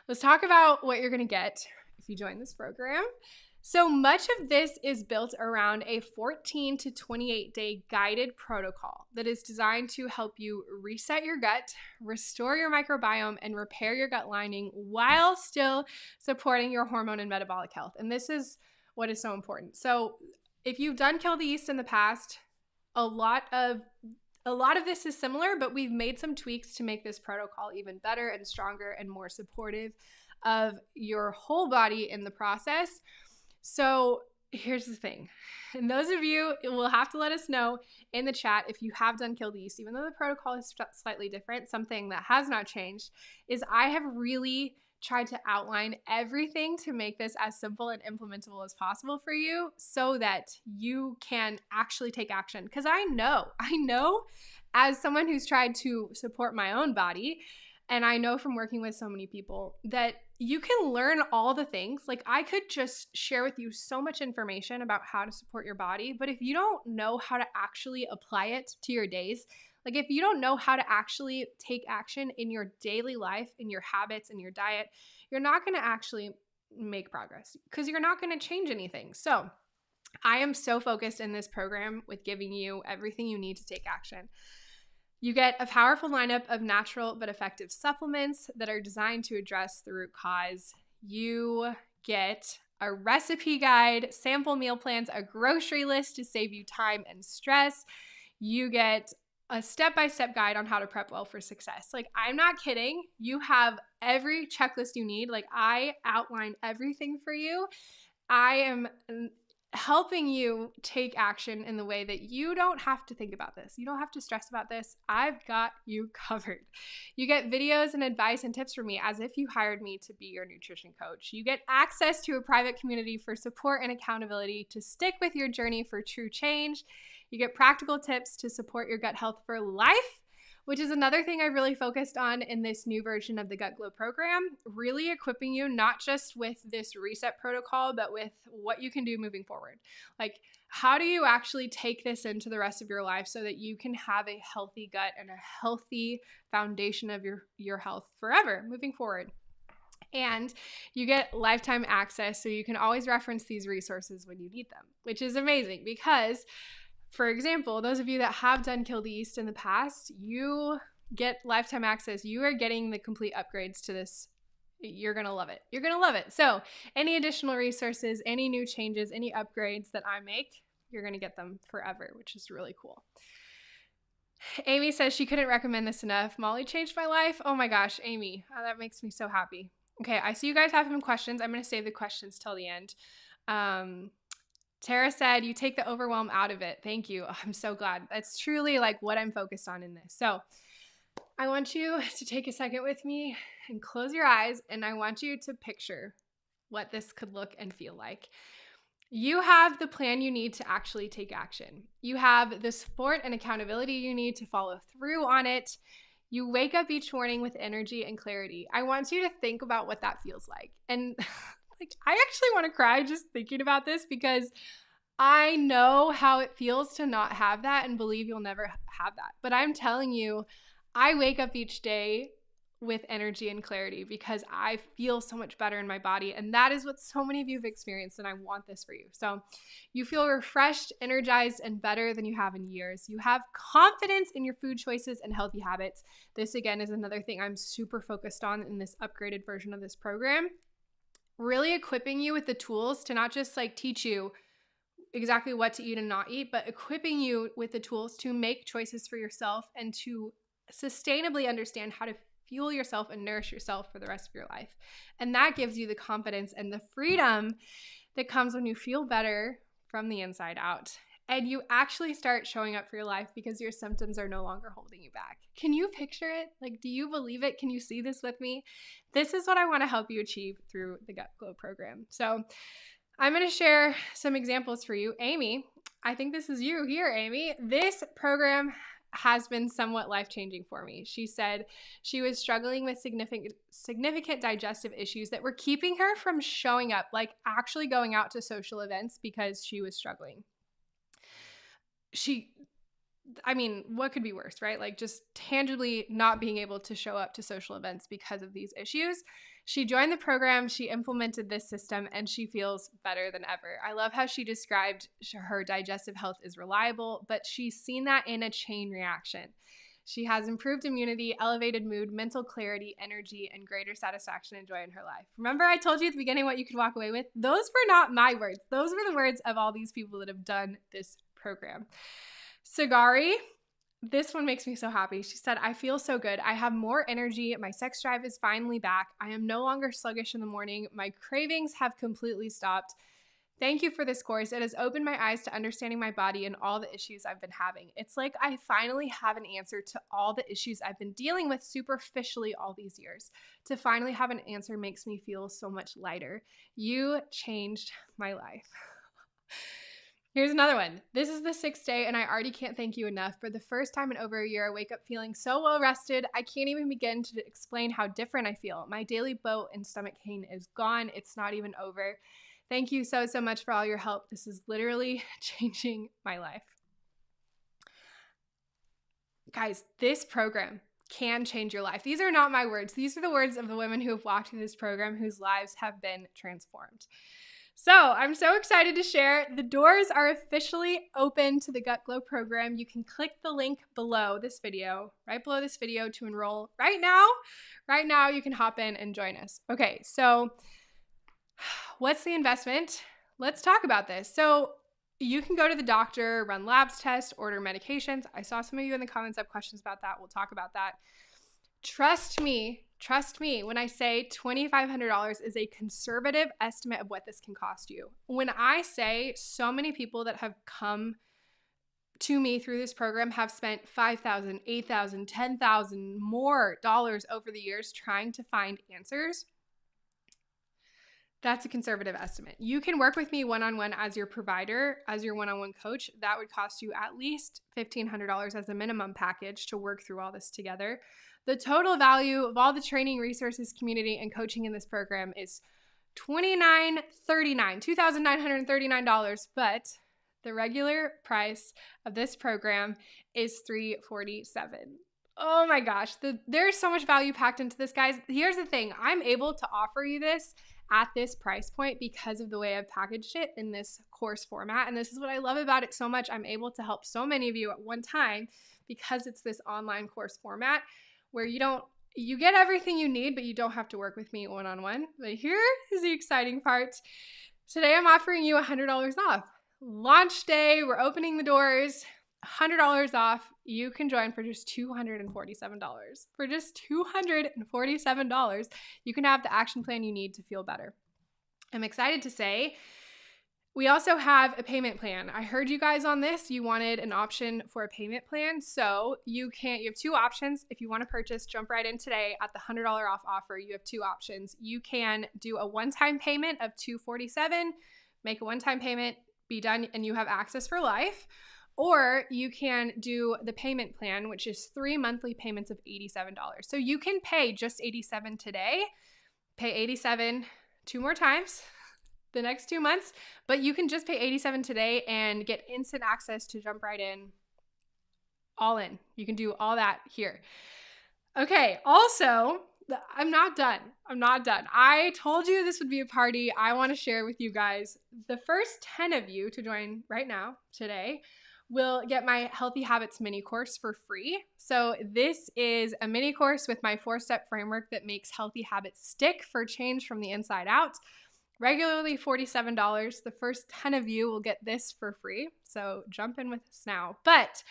S1: let's talk about what you're going to get if you join this program. So much of this is built around a 14 to 28 day guided protocol that is designed to help you reset your gut, restore your microbiome, and repair your gut lining while still supporting your hormone and metabolic health. And this is what is so important. So if you've done Kill the Yeast in the past, a lot of this is similar, but we've made some tweaks to make this protocol even better and stronger and more supportive of your whole body in the process. So here's the thing. And those of you will have to let us know in the chat if you have done Kill the Yeast, even though the protocol is slightly different. Something that has not changed is I have really tried to outline everything to make this as simple and implementable as possible for you so that you can actually take action. Because I know as someone who's tried to support my own body, and I know from working with so many people that you can learn all the things. Like I could just share with you so much information about how to support your body, but if you don't know how to actually apply it to your days, like if you don't know how to actually take action in your daily life, in your habits, in your diet, you're not going to actually make progress because you're not going to change anything. So I am so focused in this program with giving you everything you need to take action. You get a powerful lineup of natural but effective supplements that are designed to address the root cause. You get a recipe guide, sample meal plans, a grocery list to save you time and stress. You get a step-by-step guide on how to prep well for success. Like, I'm not kidding. You have every checklist you need. Like, I outline everything for you. I am helping you take action in the way that you don't have to think about this. You don't have to stress about this. I've got you covered. You get videos and advice and tips from me as if you hired me to be your nutrition coach. You get access to a private community for support and accountability to stick with your journey for true change. You get practical tips to support your gut health for life, which is another thing I really focused on in this new version of the Gut Glow program, really equipping you not just with this reset protocol, but with what you can do moving forward. Like, how do you actually take this into the rest of your life so that you can have a healthy gut and a healthy foundation of your health forever moving forward? And you get lifetime access, so you can always reference these resources when you need them, which is amazing because, for example, those of you that have done Kill the Yeast in the past, you get lifetime access. You are getting the complete upgrades to this. You're going to love it. You're going to love it. So any additional resources, any new changes, any upgrades that I make, you're going to get them forever, which is really cool. Amy says she couldn't recommend this enough. Mollie changed my life. Oh my gosh, Amy, that makes me so happy. Okay, I see you guys have some questions. I'm going to save the questions till the end. Tara said, you take the overwhelm out of it. Thank you. I'm so glad. That's truly like what I'm focused on in this. So I want you to take a second with me and close your eyes, and I want you to picture what this could look and feel like. You have the plan you need to actually take action. You have the support and accountability you need to follow through on it. You wake up each morning with energy and clarity. I want you to think about what that feels like. And like, I actually want to cry just thinking about this because I know how it feels to not have that and believe you'll never have that. But I'm telling you, I wake up each day with energy and clarity because I feel so much better in my body. And that is what so many of you have experienced, and I want this for you. So you feel refreshed, energized, and better than you have in years. You have confidence in your food choices and healthy habits. This, again, is another thing I'm super focused on in this upgraded version of this program. Really equipping you with the tools to not just like teach you exactly what to eat and not eat, but equipping you with the tools to make choices for yourself and to sustainably understand how to fuel yourself and nourish yourself for the rest of your life. And that gives you the confidence and the freedom that comes when you feel better from the inside out. And you actually start showing up for your life because your symptoms are no longer holding you back. Can you picture it? Like, do you believe it? Can you see this with me? This is what I want to help you achieve through the Gut Glow program. So I'm going to share some examples for you. Amy, I think this is you here, Amy. This program has been somewhat life-changing for me. She said she was struggling with significant digestive issues that were keeping her from showing up, like actually going out to social events because she was struggling. What could be worse, right? Like just tangibly not being able to show up to social events because of these issues. She joined the program, she implemented this system, and she feels better than ever. I love how she described her digestive health is reliable, but she's seen that in a chain reaction. She has improved immunity, elevated mood, mental clarity, energy, and greater satisfaction and joy in her life. Remember I told you at the beginning what you could walk away with? Those were not my words. Those were the words of all these people that have done this program. Sagari, this one makes me so happy. She said, I feel so good. I have more energy. My sex drive is finally back. I am no longer sluggish in the morning. My cravings have completely stopped. Thank you for this course. It has opened my eyes to understanding my body and all the issues I've been having. It's like I finally have an answer to all the issues I've been dealing with superficially all these years. To finally have an answer makes me feel so much lighter. You changed my life. Here's another one. This is the 6th day and I already can't thank you enough. For the first time in over a year, I wake up feeling so well rested. I can't even begin to explain how different I feel. My daily bloat and stomach pain is gone. It's not even over. Thank you so much for all your help. This is literally changing my life. Guys, this program can change your life. These are not my words. These are the words of the women who have walked through this program whose lives have been transformed. So I'm so excited to share. The doors are officially open to the Gut Glow program. You can click the link below this video, right below this video, to enroll right now. Right now, you can hop in and join us. Okay, so what's the investment? Let's talk about this. So you can go to the doctor, run labs tests, order medications. I saw some of you in the comments have questions about that. We'll talk about that. Trust me when I say $2,500 is a conservative estimate of what this can cost you. When I say so many people that have come to me through this program have spent $5,000, $8,000, $10,000 more dollars over the years trying to find answers, that's a conservative estimate. You can work with me one-on-one as your provider, as your one-on-one coach. That would cost you at least $1,500 as a minimum package to work through all this together. The total value of all the training, resources, community, and coaching in this program is $2,939, but the regular price of this program is $347. Oh my gosh, there's so much value packed into this, guys. Here's the thing. I'm able to offer you this at this price point because of the way I've packaged it in this course format. And this is what I love about it so much. I'm able to help so many of you at one time because it's this online course format where you get everything you need, but you don't have to work with me one-on-one. But here is the exciting part. Today I'm offering you $100 off. Launch day, we're opening the doors, $100 off. You can join for just $247. For just $247, you can have the action plan you need to feel better. I'm excited to say we also have a payment plan. I heard you guys on this. You wanted an option for a payment plan. So you have two options. If you want to purchase, jump right in today at the $100 off offer. You have two options. You can do a one-time payment of $247, make a one-time payment, be done, and you have access for life. Or you can do the payment plan, which is 3 monthly payments of $87. So you can pay just $87 today, pay $87 2 more times the next 2 months, but you can just pay $87 today and get instant access to jump right in, all in. You can do all that here. Okay, also, I'm not done. I told you this would be a party. I want to share with you guys. The first 10 of you to join right now, today, will get my Healthy Habits mini course for free. So this is a mini course with my 4-step framework that makes healthy habits stick for change from the inside out. Regularly $47. The first 10 of you will get this for free. So jump in with us now. But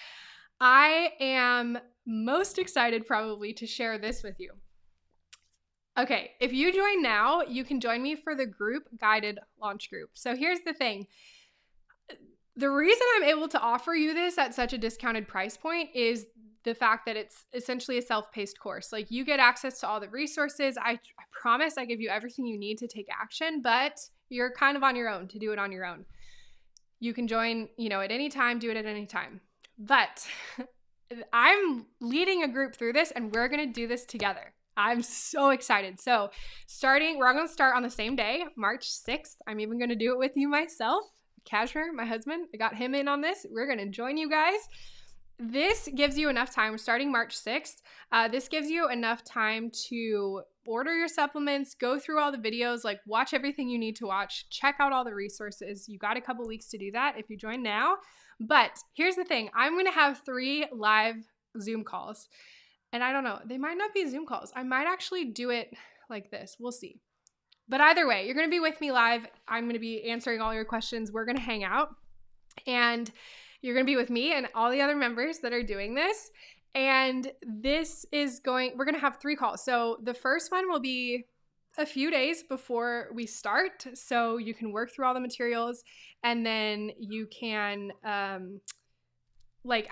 S1: I am most excited probably to share this with you. Okay, if you join now, you can join me for the group guided launch group. So here's the thing. The reason I'm able to offer you this at such a discounted price point is the fact that it's essentially a self-paced course. Like, you get access to all the resources. I promise I give you everything you need to take action, but you're kind of on your own to do it on your own. You can join, at any time, do it at any time. But I'm leading a group through this, and we're going to do this together. I'm so excited. So we're going to start on the same day, March 6th. I'm even going to do it with you myself. Kashmir, my husband, I got him in on this. We're going to join you guys. This gives you enough time, starting March 6th. This gives you enough time to order your supplements, go through all the videos, like watch everything you need to watch, check out all the resources. You got a couple weeks to do that if you join now. But here's the thing. I'm going to have 3 live Zoom calls. And I don't know, they might not be Zoom calls. I might actually do it like this. We'll see. But either way, you're going to be with me live. I'm going to be answering all your questions. We're going to hang out. And you're going to be with me and all the other members that are doing this. And we're going to have 3 calls. So the first one will be a few days before we start. So you can work through all the materials, and then you can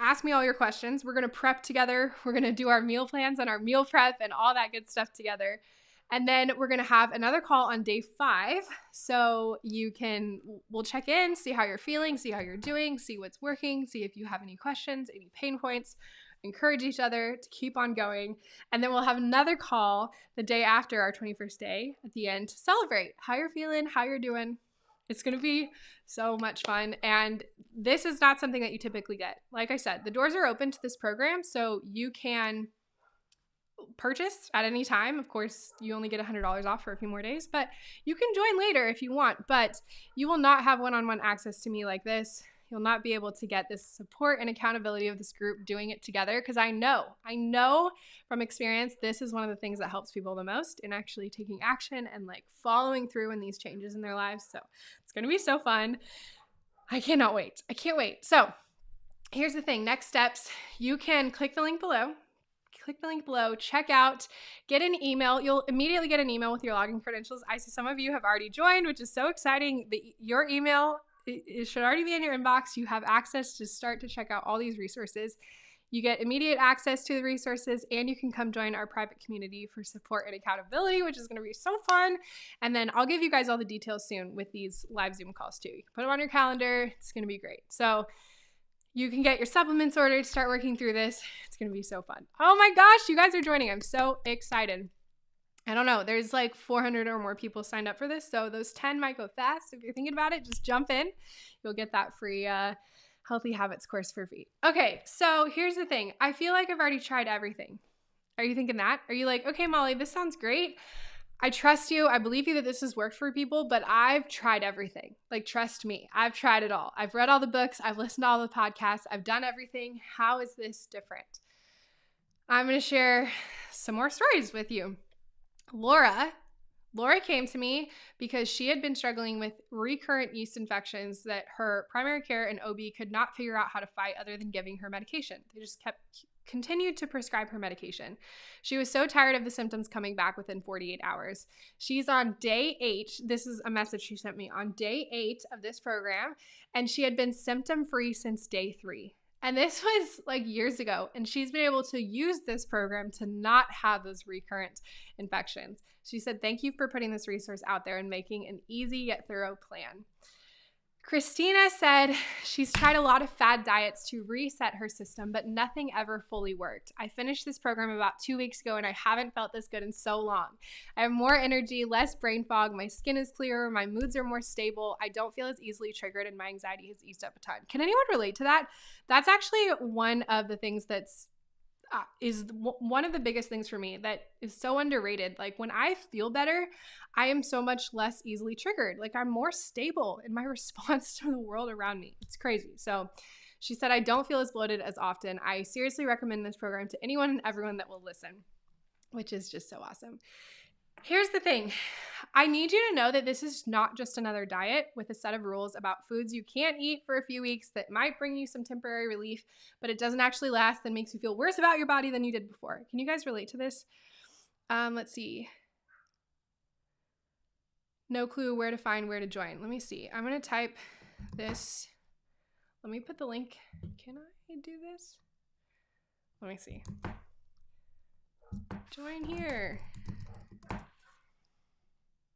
S1: ask me all your questions. We're going to prep together. We're going to do our meal plans and our meal prep and all that good stuff together. And then we're going to have another call on day 5. So we'll check in, see how you're feeling, see how you're doing, see what's working, see if you have any questions, any pain points, encourage each other to keep on going. And then we'll have another call the day after our 21st day at the end to celebrate how you're feeling, how you're doing. It's going to be so much fun. And this is not something that you typically get. Like I said, the doors are open to this program, so you can purchase at any time. Of course, you only get $100 off for a few more days, but you can join later if you want. But you will not have one-on-one access to me like this. You'll not be able to get this support and accountability of this group doing it together, because I know from experience, this is one of the things that helps people the most in actually taking action and following through in these changes in their lives. So it's going to be so fun. I cannot wait. I can't wait. So here's the thing. Next steps, you can click the link below. Check out, get an email. You'll immediately get an email with your login credentials. I see some of you have already joined, which is so exciting. Your email, it should already be in your inbox. You have access to start to check out all these resources. You get immediate access to the resources, and you can come join our private community for support and accountability, which is going to be so fun. And then I'll give you guys all the details soon with these live Zoom calls too. You can put them on your calendar. It's going to be great. So you can get your supplements ordered, start working through this. It's going to be so fun. Oh my gosh, you guys are joining. I'm so excited. I don't know. There's 400 or more people signed up for this. So those 10 might go fast. If you're thinking about it, just jump in. You'll get that free Healthy Habits course for free. Okay, so here's the thing. I feel like I've already tried everything. Are you thinking that? Are you like, okay, Mollie, this sounds great. I trust you. I believe you that this has worked for people, but I've tried everything. Trust me, I've tried it all. I've read all the books. I've listened to all the podcasts. I've done everything. How is this different? I'm going to share some more stories with you. Laura came to me because she had been struggling with recurrent yeast infections that her primary care and OB could not figure out how to fight other than giving her medication. They just continued to prescribe her medication. She was so tired of the symptoms coming back within 48 hours. She's on day 8. This is a message she sent me on day 8 of this program, and she had been symptom-free since day 3. And this was years ago, and she's been able to use this program to not have those recurrent infections. She said, thank you for putting this resource out there and making an easy yet thorough plan. Christina said she's tried a lot of fad diets to reset her system, but nothing ever fully worked. I finished this program about 2 weeks ago, and I haven't felt this good in so long. I have more energy, less brain fog, my skin is clearer, my moods are more stable, I don't feel as easily triggered, and my anxiety has eased up a ton. Can anyone relate to that? That's actually one of the things is one of the biggest things for me that is so underrated. When I feel better, I am so much less easily triggered. I'm more stable in my response to the world around me. It's crazy. So she said, I don't feel as bloated as often. I seriously recommend this program to anyone and everyone that will listen, which is just so awesome. Here's the thing. I need you to know that this is not just another diet with a set of rules about foods you can't eat for a few weeks that might bring you some temporary relief, but it doesn't actually last and makes you feel worse about your body than you did before. Can you guys relate to this? Let's see. No clue where to find where to join. Let me see. I'm going to type this. Let me put the link. Can I do this? Let me see. Join here.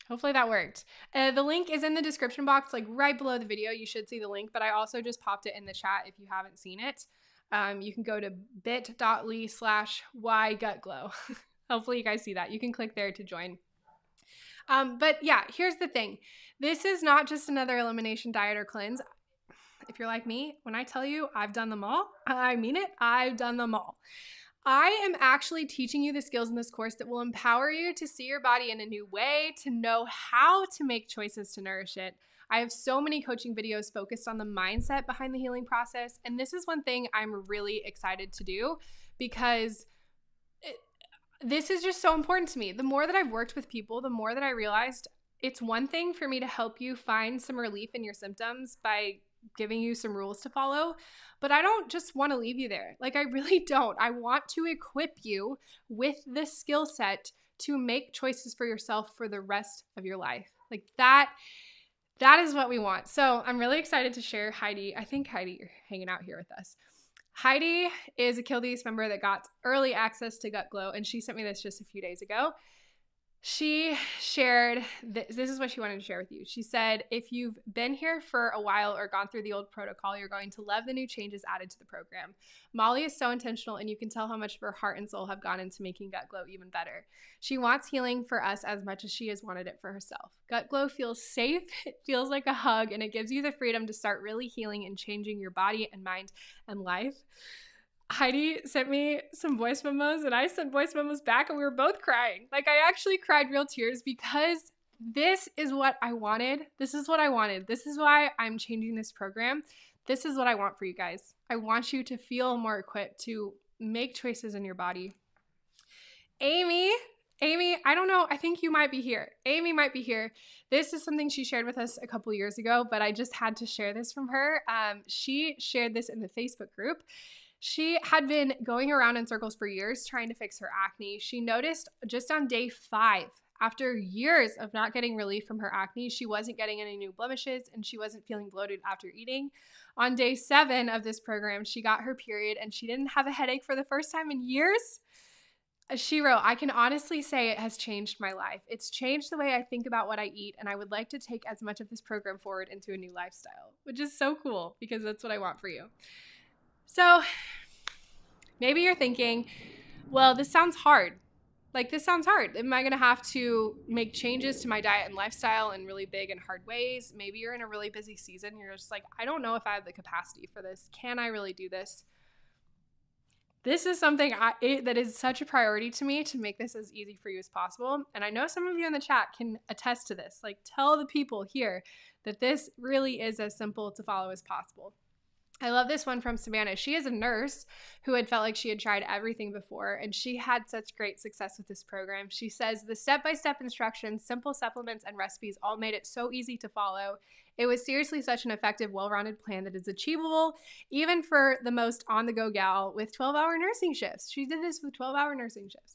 S1: Hopefully that worked. The link is in the description box, like right below the video. You should see the link, but I also just popped it in the chat if you haven't seen it. You can go to bit.ly/ygutglow. Hopefully you guys see that. You can click there to join. But yeah, here's the thing. This is not just another elimination diet or cleanse. If you're like me, when I tell you I've done them all, I mean it. I've done them all. I am actually teaching you the skills in this course that will empower you to see your body in a new way, to know how to make choices to nourish it. I have so many coaching videos focused on the mindset behind the healing process, and this is one thing I'm really excited to do because this is just so important to me. The more that I've worked with people, the more that I realized it's one thing for me to help you find some relief in your symptoms by giving you some rules to follow, but I don't just want to leave you there. Like, I really don't. I want to equip you with this skill set to make choices for yourself for the rest of your life. Like that is what we want. So I'm really excited to share Heidi. I think Heidi, you're hanging out here with us. Heidi is a Kill These member that got early access to Gut Glow, and she sent me this just a few days ago. She shared, this is what she wanted to share with you. She said, if you've been here for a while or gone through the old protocol, you're going to love the new changes added to the program. Mollie is so intentional, and you can tell how much of her heart and soul have gone into making Gut Glow even better. She wants healing for us as much as she has wanted it for herself. Gut Glow feels safe, it feels like a hug, and it gives you the freedom to start really healing and changing your body and mind and life. Heidi sent me some voice memos, and I sent voice memos back, and we were both crying. Like, I actually cried real tears because this is what I wanted. This is what I wanted. This is why I'm changing this program. This is what I want for you guys. I want you to feel more equipped to make choices in your body. Amy, I don't know. I think you might be here. Amy might be here. This is something she shared with us a couple years ago, but I just had to share this from her. She shared this in the Facebook group. She had been going around in circles for years trying to fix her acne. She noticed just on day 5, after years of not getting relief from her acne, she wasn't getting any new blemishes and she wasn't feeling bloated after eating. On day 7 of this program, she got her period and she didn't have a headache for the first time in years. She wrote, I can honestly say it has changed my life. It's changed the way I think about what I eat, and I would like to take as much of this program forward into a new lifestyle, which is so cool because that's what I want for you. So maybe you're thinking, well, this sounds hard. Like, this sounds hard. Am I going to have to make changes to my diet and lifestyle in really big and hard ways? Maybe you're in a really busy season. You're just like, I don't know if I have the capacity for this. Can I really do this? This is something that is such a priority to me to make this as easy for you as possible. And I know some of you in the chat can attest to this. Like, tell the people here that this really is as simple to follow as possible. I love this one from Savannah. She is a nurse who had felt like she had tried everything before, and she had such great success with this program. She says the step-by-step instructions, simple supplements, and recipes all made it so easy to follow. It was seriously such an effective, well-rounded plan that is achievable even for the most on-the-go gal with 12-hour nursing shifts. She did this with 12-hour nursing shifts.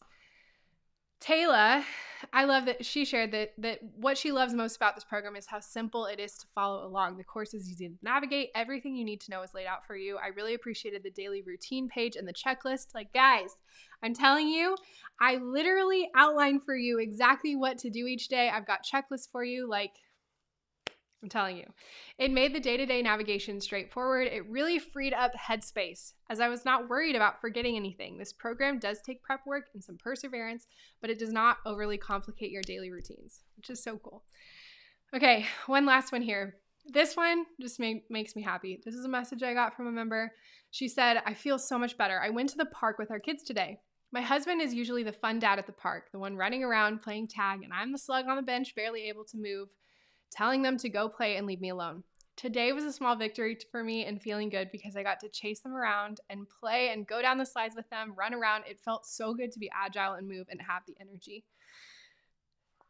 S1: Taylor, I love that she shared that what she loves most about this program is how simple it is to follow along. The course is easy to navigate. Everything you need to know is laid out for you. I really appreciated the daily routine page and the checklist. Like, guys, I'm telling you, I literally outlined for you exactly what to do each day. I've got checklists for you. Like, I'm telling you, it made the day-to-day navigation straightforward. It really freed up headspace as I was not worried about forgetting anything. This program does take prep work and some perseverance, but it does not overly complicate your daily routines, which is so cool. Okay, one last one here. This one just makes me happy. This is a message I got from a member. She said, I feel so much better. I went to the park with our kids today. My husband is usually the fun dad at the park, the one running around playing tag, and I'm the slug on the bench, barely able to move, telling them to go play and leave me alone. Today was a small victory for me and feeling good because I got to chase them around and play and go down the slides with them, run around. It felt so good to be agile and move and have the energy.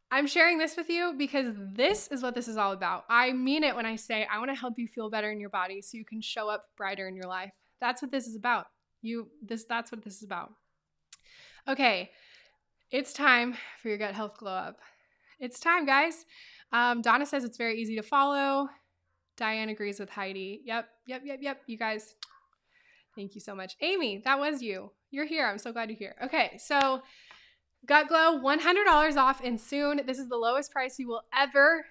S1: I'm sharing this with you because this is what this is all about. I mean it when I say I want to help you feel better in your body so you can show up brighter in your life. That's what this is about. That's what this is about. Okay, it's time for your gut health glow up. it's time, guys. Donna says it's very easy to follow. Diane agrees with Heidi. Yep. You guys, thank you so much. Amy, that was you. You're here. I'm so glad you're here. Okay, so Gut Glow, $100 off and soon. This is the lowest price you will ever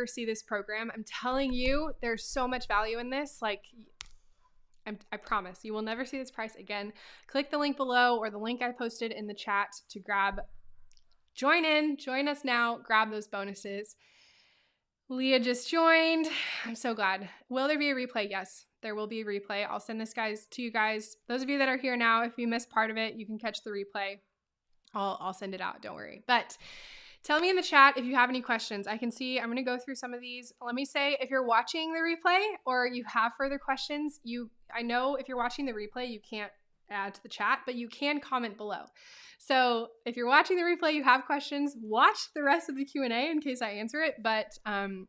S1: see this program. I'm telling you, there's so much value in this. Like, I promise you will never see this price again. Click the link below or the link I posted in the chat to join us now, grab those bonuses. Leah just joined. I'm so glad. Will there be a replay? Yes, there will be a replay. I'll send this to you guys. Those of you that are here now, if you missed part of it, you can catch the replay. I'll send it out. Don't worry. But tell me in the chat if you have any questions. I can see, I'm going to go through some of these. Let me say, if you're watching the replay or you have further questions, I know if you're watching the replay, you can't add to the chat, but you can comment below. So if you're watching the replay, you have questions, watch the rest of the Q&A in case I answer it, but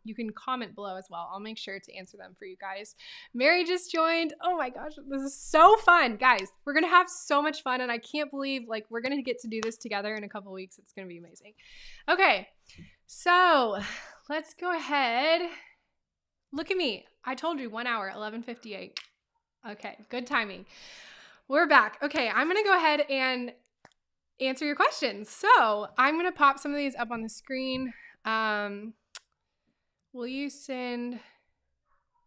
S1: you can comment below as well. I'll make sure to answer them for you guys. Mary just joined. Oh my gosh, this is so fun. Guys, we're going to have so much fun, and I can't believe we're going to get to do this together in a couple weeks. It's going to be amazing. Okay, so let's go ahead. Look at me. I told you 1 hour, 11:58. Okay, good timing. We're back. Okay, I'm going to go ahead and answer your questions. So I'm going to pop some of these up on the screen. Will you send,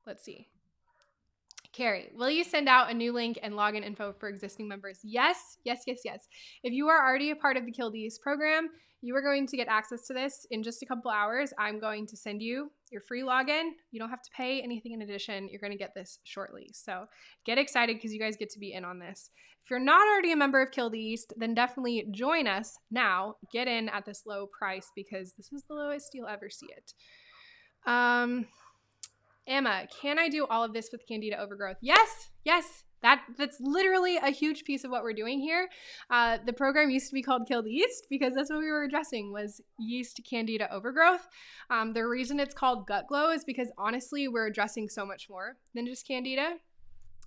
S1: let's see. Carrie, will you send out a new link and login info for existing members? Yes. If you are already a part of the Kill the Yeast program, you are going to get access to this in just a couple hours. I'm going to send you your free login. You don't have to pay anything in addition. You're going to get this shortly. So get excited because you guys get to be in on this. If you're not already a member of Kill the Yeast, then definitely join us now. Get in at this low price because this is the lowest you'll ever see it. Emma, can I do all of this with Candida overgrowth? Yes. That's literally a huge piece of what we're doing here. The program used to be called Kill the Yeast because that's what we were addressing was yeast Candida overgrowth. The reason it's called Gut Glow is because honestly, we're addressing so much more than just Candida.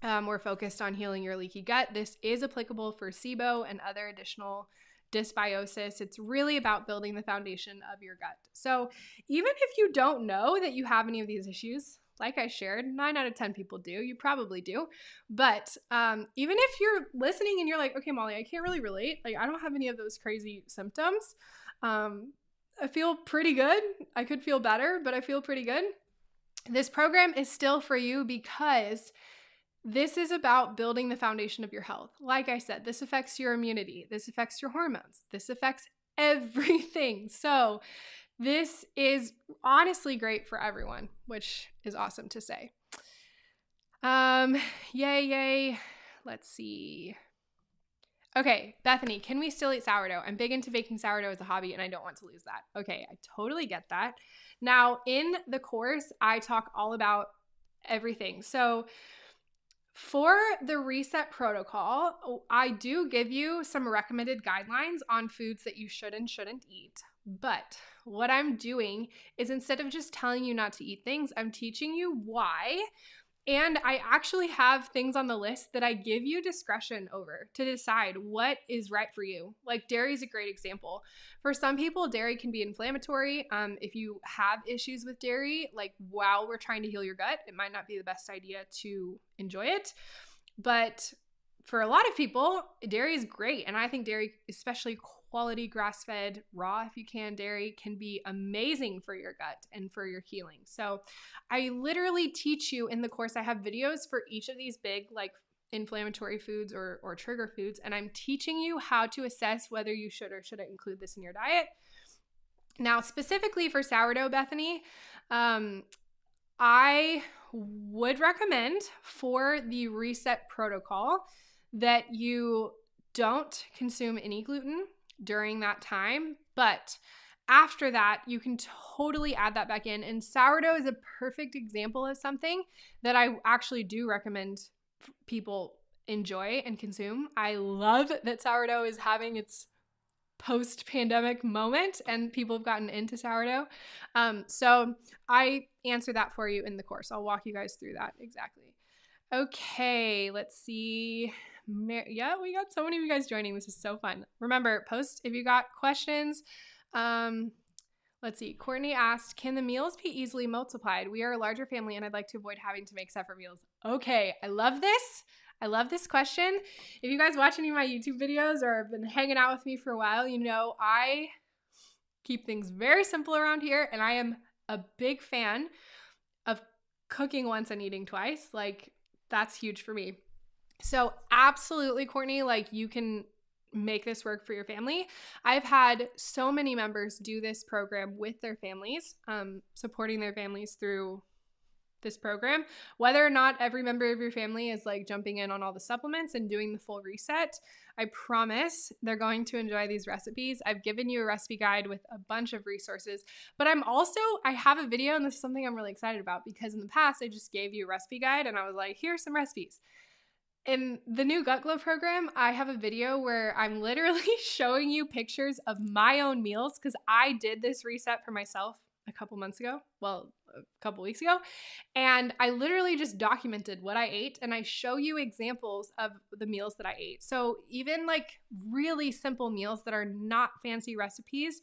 S1: We're focused on healing your leaky gut. This is applicable for SIBO and other additional dysbiosis. It's really about building the foundation of your gut. So even if you don't know that you have any of these issues, like I shared, 9 out of 10 people do. You probably do. But even if you're listening and you're like, okay, Mollie, I can't really relate. I don't have any of those crazy symptoms. I feel pretty good. I could feel better, but I feel pretty good. This program is still for you because this is about building the foundation of your health. Like I said, this affects your immunity. This affects your hormones. This affects everything. So this is honestly great for everyone, which is awesome to say. Yay. Let's see. Okay, Bethany, can we still eat sourdough? I'm big into baking sourdough as a hobby and I don't want to lose that. Okay, I totally get that. Now, in the course, I talk all about everything. So for the reset protocol, I do give you some recommended guidelines on foods that you should and shouldn't eat. But what I'm doing is instead of just telling you not to eat things, I'm teaching you why. And I actually have things on the list that I give you discretion over to decide what is right for you. Like dairy is a great example. For some people, dairy can be inflammatory. If you have issues with dairy, like while we're trying to heal your gut, it might not be the best idea to enjoy it. But for a lot of people, dairy is great. And I think dairy, especially quality grass-fed, raw if you can, dairy can be amazing for your gut and for your healing. So I literally teach you in the course, I have videos for each of these big inflammatory foods or trigger foods, and I'm teaching you how to assess whether you should or shouldn't include this in your diet. Now, specifically for sourdough, Bethany, I would recommend for the reset protocol that you don't consume any gluten during that time, but after that, you can totally add that back in. And sourdough is a perfect example of something that I actually do recommend people enjoy and consume. I love that sourdough is having its post-pandemic moment and people have gotten into sourdough. So I answer that for you in the course. I'll walk you guys through that exactly. Okay, let's see. Yeah, we got so many of you guys joining. This is so fun. Remember, post if you got questions. Let's see. Courtney asked, can the meals be easily multiplied? We are a larger family and I'd like to avoid having to make separate meals. Okay, I love this. I love this question. If you guys watch any of my YouTube videos or have been hanging out with me for a while, you know I keep things very simple around here, and I am a big fan of cooking once and eating twice. Like, that's huge for me. So absolutely, Courtney, like, you can make this work for your family. I've had so many members do this program with their families, supporting their families through this program. Whether or not every member of your family is like jumping in on all the supplements and doing the full reset, I promise they're going to enjoy these recipes. I've given you a recipe guide with a bunch of resources, but I have a video, and this is something I'm really excited about, because in the past I just gave you a recipe guide and I was like, here's some recipes. In the new Gut Glow program, I have a video where I'm literally showing you pictures of my own meals, because I did this reset for myself a couple weeks ago, and I literally just documented what I ate, and I show you examples of the meals that I ate. So even like really simple meals that are not fancy recipes,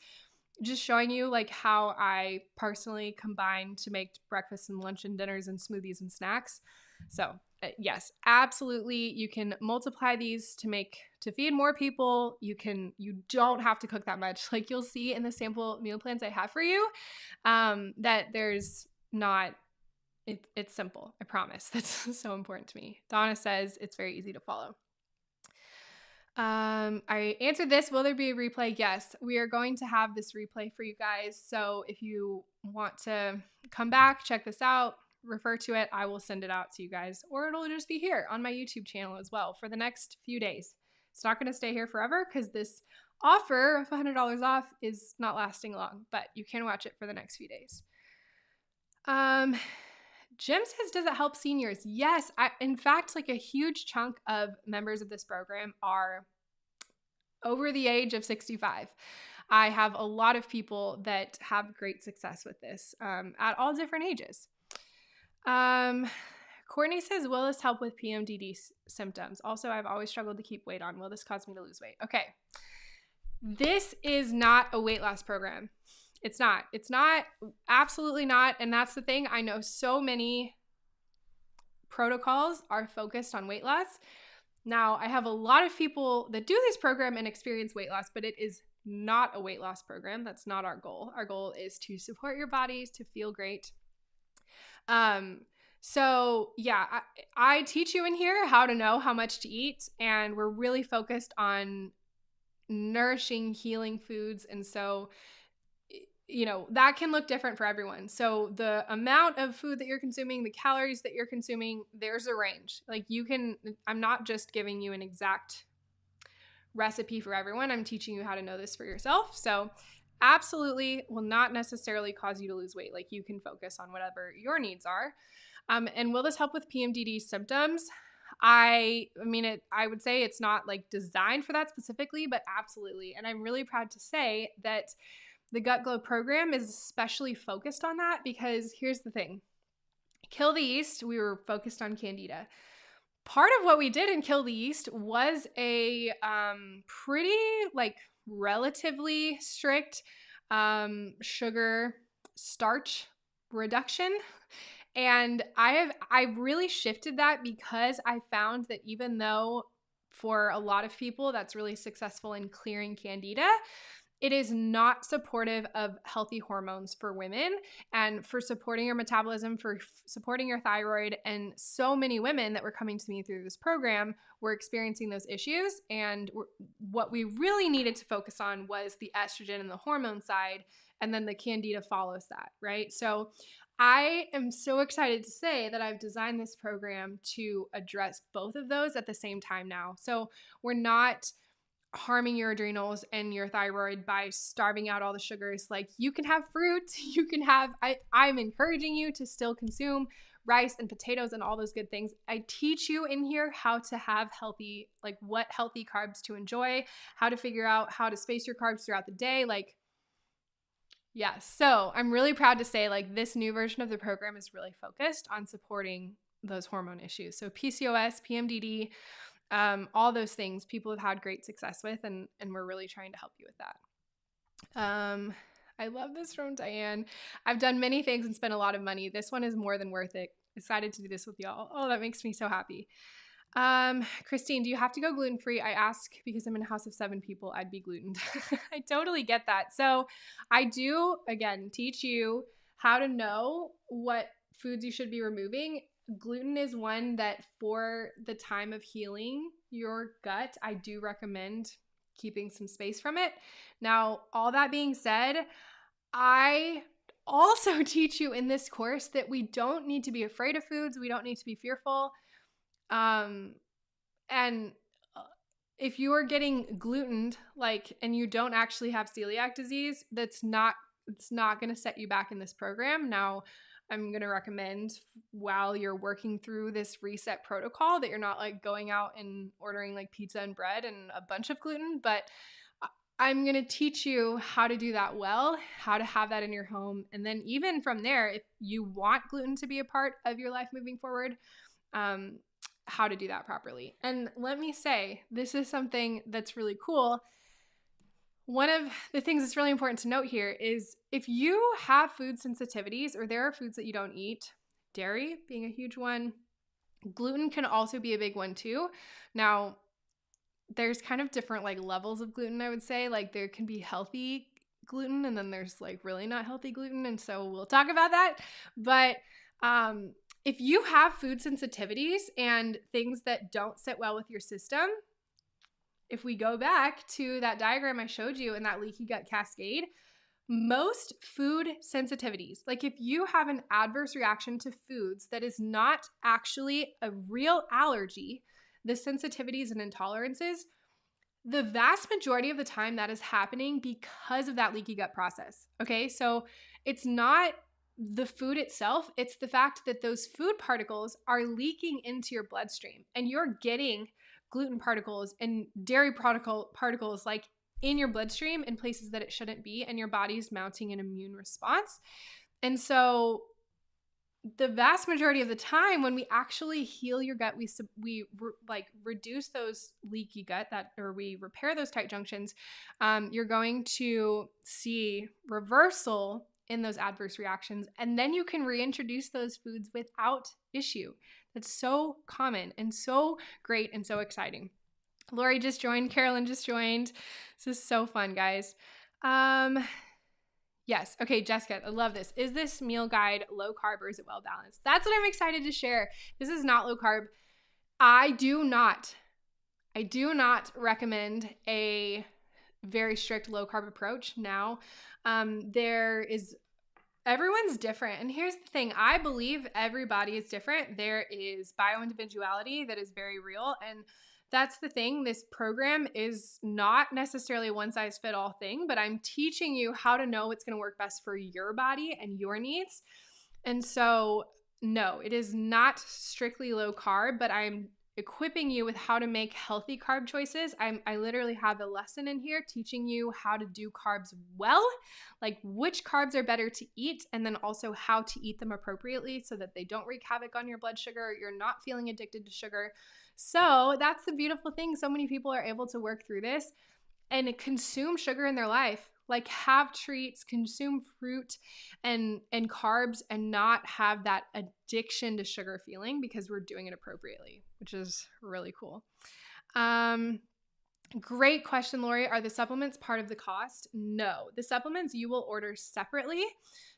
S1: just showing you like how I personally combine to make breakfast and lunch and dinners and smoothies and snacks. So yes, absolutely. You can multiply these to feed more people. You don't have to cook that much. Like, you'll see in the sample meal plans I have for you, that there's not, it's simple. I promise. That's so important to me. Donna says it's very easy to follow. I answered this. Will there be a replay? Yes, we are going to have this replay for you guys. So if you want to come back, check this out, refer to it, I will send it out to you guys, or it'll just be here on my YouTube channel as well for the next few days. It's not going to stay here forever, because this offer of $100 off is not lasting long, but you can watch it for the next few days. Jim says, does it help seniors? Yes. In fact, like, a huge chunk of members of this program are over the age of 65. I have a lot of people that have great success with this, at all different ages. Courtney says, will this help with PMDD symptoms? Also, I've always struggled to keep weight on. Will this cause me to lose weight? Okay. This is not a weight loss program. It's not. Absolutely not. And that's the thing. I know so many protocols are focused on weight loss. Now, I have a lot of people that do this program and experience weight loss, but it is not a weight loss program. That's not our goal. Our goal is to support your bodies to feel great. So yeah, I teach you in here how to know how much to eat, and we're really focused on nourishing, healing foods. And so, you know, that can look different for everyone. So the amount of food that you're consuming, the calories that you're consuming, there's a range. Like, I'm not just giving you an exact recipe for everyone. I'm teaching you how to know this for yourself. So absolutely will not necessarily cause you to lose weight. Like, you can focus on whatever your needs are. And will this help with PMDD symptoms? I would say it's not like designed for that specifically, but absolutely. And I'm really proud to say that the Gut Glow program is especially focused on that, because here's the thing. Kill the Yeast, we were focused on Candida. Part of what we did in Kill the Yeast was a pretty, like, relatively strict sugar starch reduction. And I've really shifted that, because I found that even though for a lot of people that's really successful in clearing Candida, it is not supportive of healthy hormones for women and for supporting your metabolism, for supporting your thyroid. And so many women that were coming to me through this program were experiencing those issues. And what we really needed to focus on was the estrogen and the hormone side, and then the Candida follows that, right? So I am so excited to say that I've designed this program to address both of those at the same time now. So we're not harming your adrenals and your thyroid by starving out all the sugars. Like, you can have fruit, I'm encouraging you to still consume rice and potatoes and all those good things. I teach you in here how to have healthy, like, what healthy carbs to enjoy, how to figure out how to space your carbs throughout the day. Like, yeah, so I'm really proud to say, like, this new version of the program is really focused on supporting those hormone issues. So PCOS, PMDD, all those things people have had great success with, and we're really trying to help you with that. I love this from Diane. I've done many things and spent a lot of money. This one is more than worth it. Decided to do this with y'all. Oh, that makes me so happy. Christine, do you have to go gluten-free? I ask because I'm in a house of 7 people. I'd be glutened. I totally get that. So I do, again, teach you how to know what foods you should be removing. Gluten is one that for the time of healing your gut, I do recommend keeping some space from it. Now, all that being said, I also teach you in this course that we don't need to be afraid of foods. We don't need to be fearful. And if you are getting glutened, and you don't actually have celiac disease, it's not going to set you back in this program. Now, I'm going to recommend while you're working through this reset protocol that you're not going out and ordering pizza and bread and a bunch of gluten, but I'm going to teach you how to do that well, how to have that in your home. And then even from there, if you want gluten to be a part of your life moving forward, how to do that properly. And let me say, this is something that's really cool. One of the things that's really important to note here is if you have food sensitivities or there are foods that you don't eat, dairy being a huge one, gluten can also be a big one too. Now, there's kind of different levels of gluten, I would say. There can be healthy gluten and then there's really not healthy gluten. And so we'll talk about that. But if you have food sensitivities and things that don't sit well with your system, if we go back to that diagram I showed you in that leaky gut cascade, most food sensitivities, if you have an adverse reaction to foods that is not actually a real allergy, the sensitivities and intolerances, the vast majority of the time that is happening because of that leaky gut process. Okay, so it's not the food itself, it's the fact that those food particles are leaking into your bloodstream and you're getting gluten particles and dairy particles in your bloodstream in places that it shouldn't be, and your body's mounting an immune response. And so the vast majority of the time when we actually heal your gut, we reduce those leaky gut or we repair those tight junctions, you're going to see reversal in those adverse reactions, and then you can reintroduce those foods without issue. That's so common and so great and so exciting. Lori just joined. Carolyn just joined. This is so fun, guys. Yes. Okay, Jessica, I love this. Is this meal guide low carb or is it well balanced? That's what I'm excited to share. This is not low carb. I do not recommend a very strict low carb approach now. Everyone's different. And here's the thing. I believe everybody is different. There is bio-individuality that is very real. And that's the thing. This program is not necessarily a one-size-fit-all thing, but I'm teaching you how to know what's going to work best for your body and your needs. And so, no, it is not strictly low carb, but I'm equipping you with how to make healthy carb choices. I literally have a lesson in here teaching you how to do carbs well, which carbs are better to eat, and then also how to eat them appropriately so that they don't wreak havoc on your blood sugar. You're not feeling addicted to sugar. So that's the beautiful thing. So many people are able to work through this and consume sugar in their life, have treats, consume fruit and carbs, and not have that addiction to sugar feeling because we're doing it appropriately, which is really cool. Great question, Lori. Are the supplements part of the cost? No, the supplements you will order separately.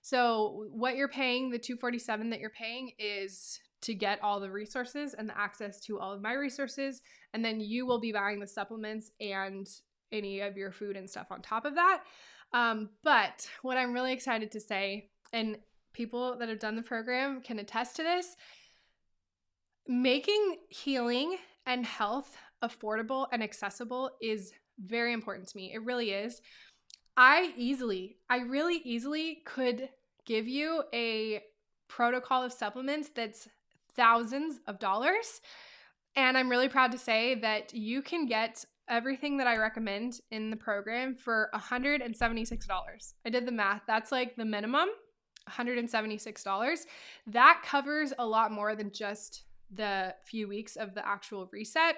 S1: So what you're paying, the $247 that you're paying, is to get all the resources and the access to all of my resources. And then you will be buying the supplements and any of your food and stuff on top of that. But what I'm really excited to say, and people that have done the program can attest to this, making healing and health affordable and accessible is very important to me. It really is. I really easily could give you a protocol of supplements that's thousands of dollars. And I'm really proud to say that you can get everything that I recommend in the program for $176. I did the math. That's the minimum, $176. That covers a lot more than just the few weeks of the actual reset.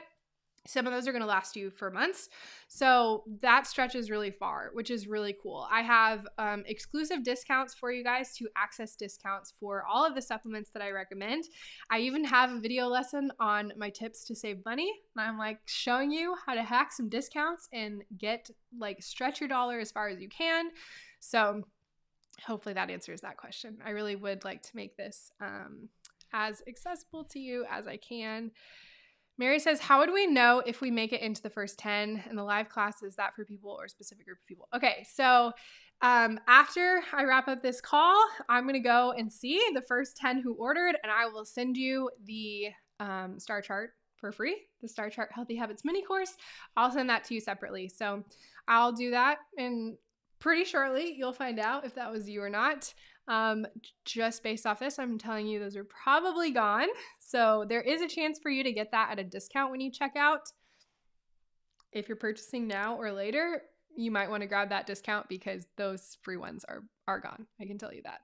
S1: Some of those are going to last you for months. So that stretches really far, which is really cool. I have exclusive discounts for you guys to access discounts for all of the supplements that I recommend. I even have a video lesson on my tips to save money. And I'm like showing you how to hack some discounts and stretch your dollar as far as you can. So hopefully that answers that question. I really would like to make this as accessible to you as I can. Mary says, how would we know if we make it into the first 10 in the live class? Is that for people or a specific group of people? Okay, so after I wrap up this call, I'm going to go and see the first 10 who ordered, and I will send you the star chart for free, the Star Chart Healthy Habits mini course. I'll send that to you separately. So I'll do that, and pretty shortly you'll find out if that was you or not. Just based off this, I'm telling you those are probably gone. So there is a chance for you to get that at a discount when you check out. If you're purchasing now or later, you might want to grab that discount because those free ones are gone. I can tell you that.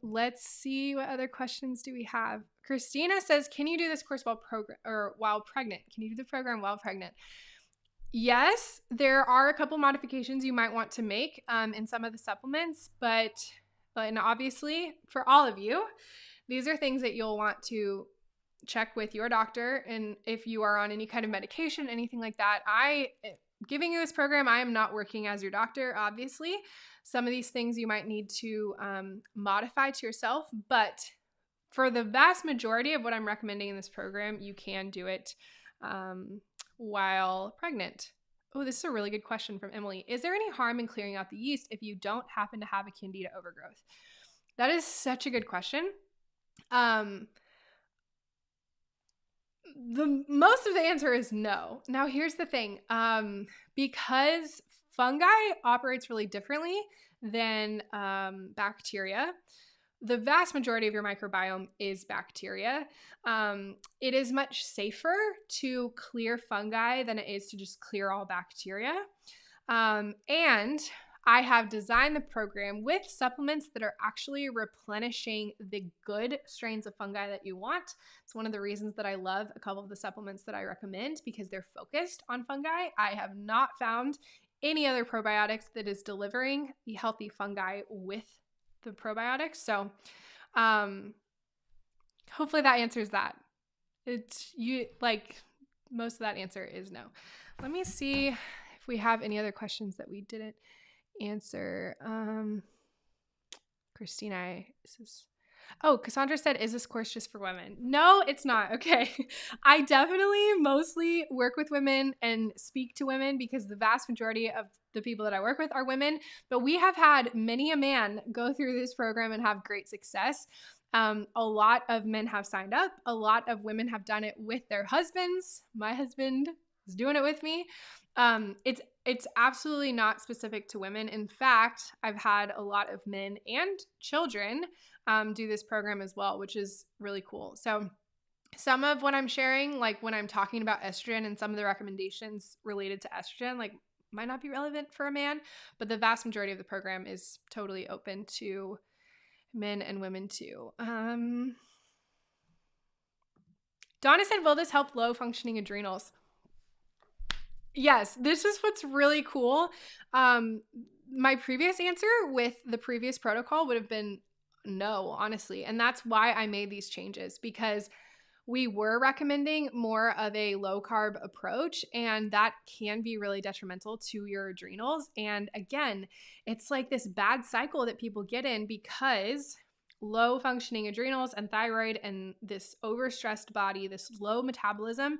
S1: Let's see, what other questions do we have? Christina says, can you do this course while pregnant? Can you do the program while pregnant? Yes, there are a couple modifications you might want to make in some of the supplements, and obviously for all of you, these are things that you'll want to check with your doctor. And if you are on any kind of medication, anything like that, giving you this program, I am not working as your doctor, obviously. Some of these things you might need to modify to yourself, but for the vast majority of what I'm recommending in this program, you can do it while pregnant. Oh, this is a really good question from Emily. Is there any harm in clearing out the yeast if you don't happen to have a Candida overgrowth? That is such a good question. The most of the answer is no. Now, here's the thing. Because fungi operates really differently than bacteria, the vast majority of your microbiome is bacteria. It is much safer to clear fungi than it is to just clear all bacteria. And I have designed the program with supplements that are actually replenishing the good strains of fungi that you want. It's one of the reasons that I love a couple of the supplements that I recommend, because they're focused on fungi. I have not found any other probiotics that is delivering the healthy fungi with the probiotics. So hopefully that answers that. Most of that answer is no. Let me see if we have any other questions that we didn't answer. Christina says, Cassandra said, is this course just for women? No, it's not. Okay. I definitely mostly work with women and speak to women because the vast majority of the people that I work with are women, but we have had many a man go through this program and have great success. A lot of men have signed up. A lot of women have done it with their husbands. My husband is doing it with me. It's absolutely not specific to women. In fact, I've had a lot of men and children do this program as well, which is really cool. So some of what I'm sharing, like when I'm talking about estrogen and some of the recommendations related to estrogen, might not be relevant for a man, but the vast majority of the program is totally open to men and women too. Donna said, will this help low functioning adrenals? Yes, this is what's really cool. My previous answer with the previous protocol would have been no, honestly. And that's why I made these changes, because we were recommending more of a low carb approach, and that can be really detrimental to your adrenals. And again, it's like this bad cycle that people get in because low functioning adrenals and thyroid and this overstressed body, this low metabolism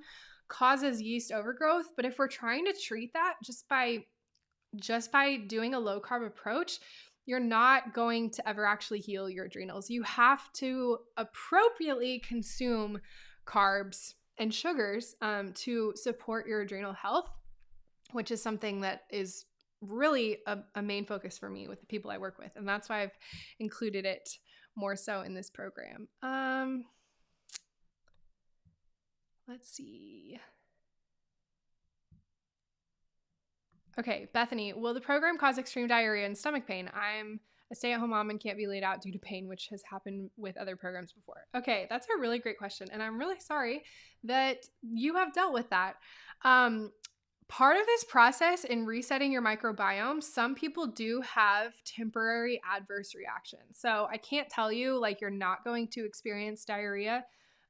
S1: causes yeast overgrowth. But if we're trying to treat that just by doing a low carb approach, you're not going to ever actually heal your adrenals. You have to appropriately consume carbs and sugars to support your adrenal health, which is something that is really a main focus for me with the people I work with. And that's why I've included it more so in this program. Let's see. Okay, Bethany, will the program cause extreme diarrhea and stomach pain? I'm a stay-at-home mom and can't be laid out due to pain, which has happened with other programs before. Okay, that's a really great question, and I'm really sorry that you have dealt with that. Part of this process in resetting your microbiome, some people do have temporary adverse reactions. So I can't tell you like you're not going to experience diarrhea.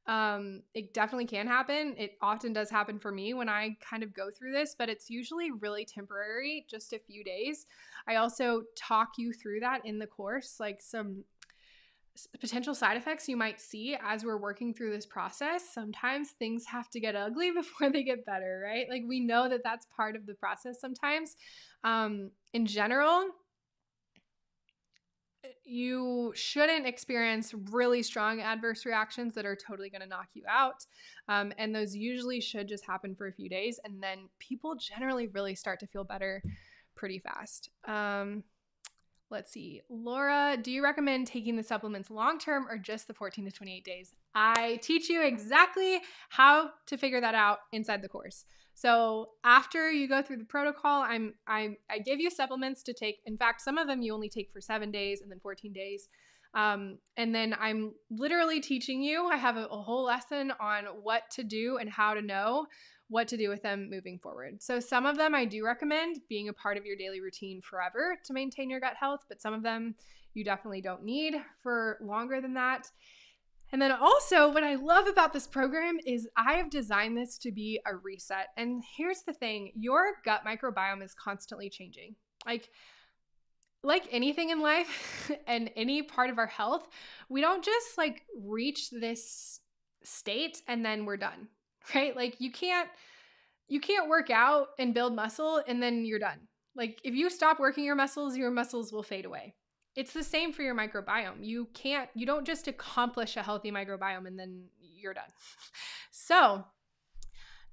S1: It definitely can happen. It often does happen for me when I kind of go through this, but it's usually really temporary, just a few days. I also talk you through that in the course, like some potential side effects you might see as we're working through this process. Sometimes things have to get ugly before they get better, right? Like we know that that's part of the process sometimes. In general, you shouldn't experience really strong adverse reactions that are totally going to knock you out. And those usually should just happen for a few days. And then people generally really start to feel better pretty fast. Let's see. Laura, do you recommend taking the supplements long-term or just the 14 to 28 days? I teach you exactly how to figure that out inside the course. So after you go through the protocol, I give you supplements to take. In fact, some of them you only take for 7 days and then 14 days. And then I'm literally teaching you. I have a whole lesson on what to do and how to know what to do with them moving forward. So some of them I do recommend being a part of your daily routine forever to maintain your gut health, but some of them you definitely don't need for longer than that. And then also what I love about this program is I have designed this to be a reset. And here's the thing, your gut microbiome is constantly changing. Like anything in life and any part of our health, we don't just like reach this state and then we're done. Right? Like you can't work out and build muscle and then you're done. Like if you stop working your muscles will fade away. It's the same for your microbiome. You don't just accomplish a healthy microbiome and then you're done. So,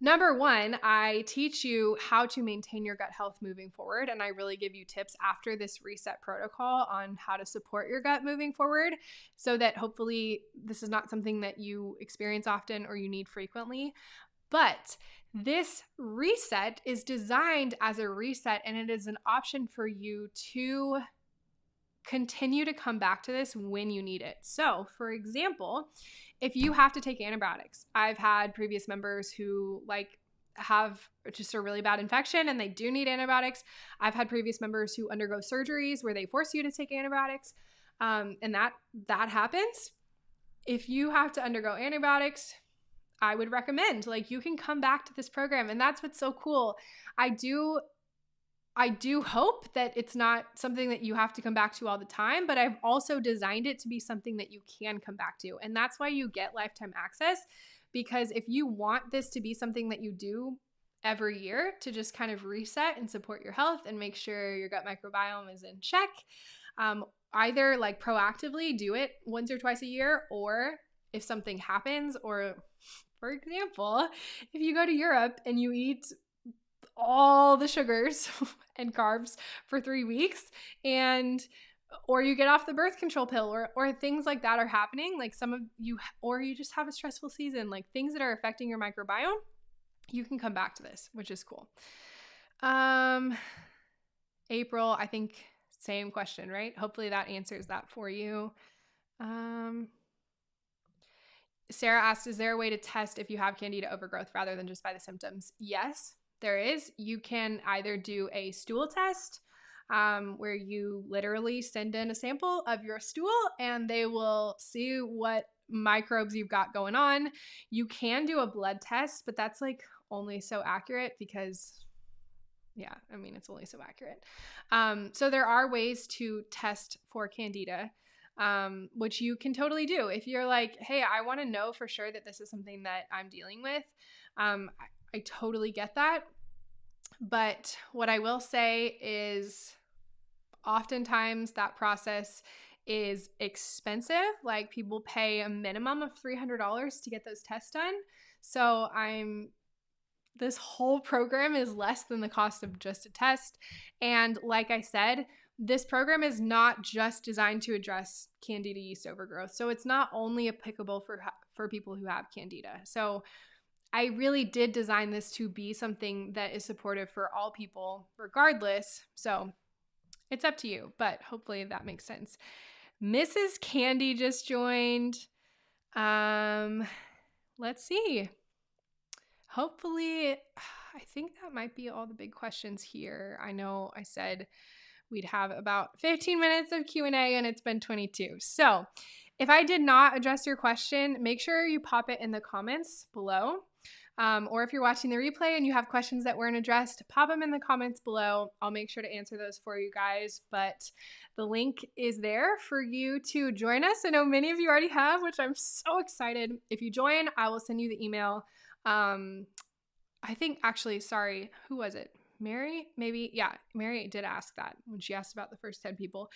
S1: number one, I teach you how to maintain your gut health moving forward. And I really give you tips after this reset protocol on how to support your gut moving forward so that hopefully this is not something that you experience often or you need frequently. But this reset is designed as a reset and it is an option for you to continue to come back to this when you need it. So, for example, if you have to take antibiotics, I've had previous members who have just a really bad infection and they do need antibiotics. I've had previous members who undergo surgeries where they force you to take antibiotics, and that happens. If you have to undergo antibiotics, I would recommend you can come back to this program, and that's what's so cool. I do hope that it's not something that you have to come back to all the time, but I've also designed it to be something that you can come back to. And that's why you get lifetime access, because if you want this to be something that you do every year to just kind of reset and support your health and make sure your gut microbiome is in check, either proactively do it once or twice a year, or if something happens, or for example, if you go to Europe and you eat all the sugars and carbs for 3 weeks, or you get off the birth control pill, or things like that are happening, some of you, or you just have a stressful season, things that are affecting your microbiome, you can come back to this, which is cool. April, I think same question, right? Hopefully that answers that for you. Sarah asked, is there a way to test if you have Candida overgrowth rather than just by the symptoms? Yes, there is. You can either do a stool test, where you literally send in a sample of your stool and they will see what microbes you've got going on. You can do a blood test, but that's only so accurate because, yeah, I mean, it's only so accurate. So there are ways to test for Candida, which you can totally do. If you're like, hey, I want to know for sure that this is something that I'm dealing with, I totally get that. But what I will say is oftentimes that process is expensive. People pay a minimum of $300 to get those tests done. So this whole program is less than the cost of just a test. And like I said, this program is not just designed to address Candida yeast overgrowth. So it's not only applicable for people who have Candida. So I really did design this to be something that is supportive for all people regardless. So It's up to you, but hopefully that makes sense. Mrs. Candy just joined. Let's see. Hopefully, I think that might be all the big questions here. I know I said we'd have about 15 minutes of Q&A and it's been 22. So if I did not address your question, make sure you pop it in the comments below. Or if you're watching the replay and you have questions that weren't addressed, pop them in the comments below. I'll make sure to answer those for you guys. But the link is there for you to join us. I know many of you already have, which I'm so excited. If you join, I will send you the email. I think actually, sorry, who was it? Mary? Maybe. Yeah, Mary did ask that when she asked about the first 10 people.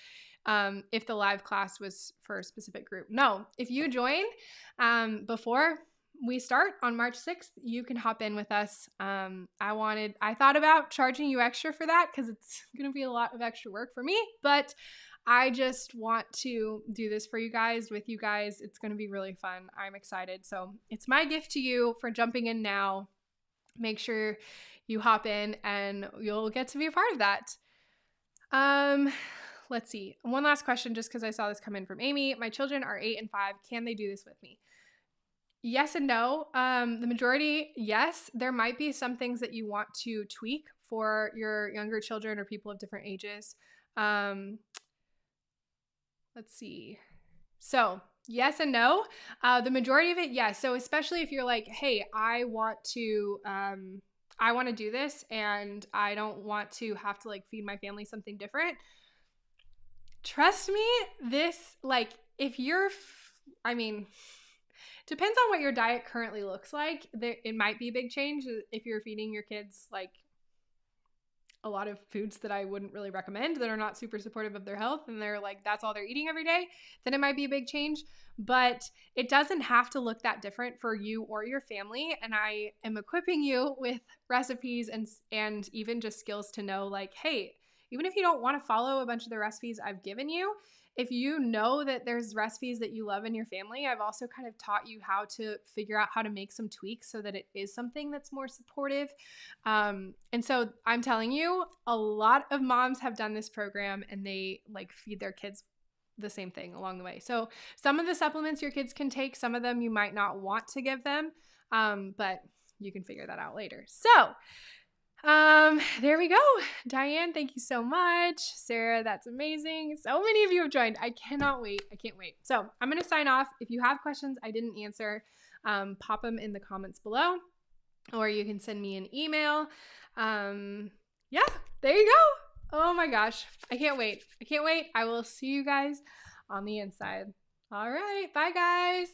S1: If the live class was for a specific group. No, if you join before we start on March 6th, you can hop in with us. I thought about charging you extra for that because it's going to be a lot of extra work for me, but I just want to do this for you guys, with you guys. It's going to be really fun. I'm excited. So it's my gift to you for jumping in now. Make sure you hop in and you'll get to be a part of that. Let's see. One last question, just because I saw this come in from Amy. My children are 8 and 5. Can they do this with me? Yes and no. The majority, yes. There might be some things that you want to tweak for your younger children or people of different ages. Let's see. So yes and no. The majority of it, yes. So especially if you're like, hey, I want to do this and I don't want to have to like feed my family something different. Trust me, this, like, if you're, depends on what your diet currently looks like. It might be a big change if you're feeding your kids like a lot of foods that I wouldn't really recommend, that are not super supportive of their health, and they're like, that's all they're eating every day, then it might be a big change. But it doesn't have to look that different for you or your family. And I am equipping you with recipes and even just skills to know, like, hey, even if you don't want to follow a bunch of the recipes I've given you, if you know that there's recipes that you love in your family, I've also kind of taught you how to figure out how to make some tweaks so that it is something that's more supportive. And so I'm telling you, a lot of moms have done this program and they like feed their kids the same thing along the way. So some of the supplements your kids can take, some of them you might not want to give them, but you can figure that out later. So there we go. Diane, thank you so much. Sarah, that's amazing. So many of you have joined. I cannot wait. I can't wait. So I'm going to sign off. If you have questions I didn't answer, pop them in the comments below, or you can send me an email. Yeah, there you go. Oh my gosh. I can't wait. I can't wait. I will see you guys on the inside. All right. Bye, guys.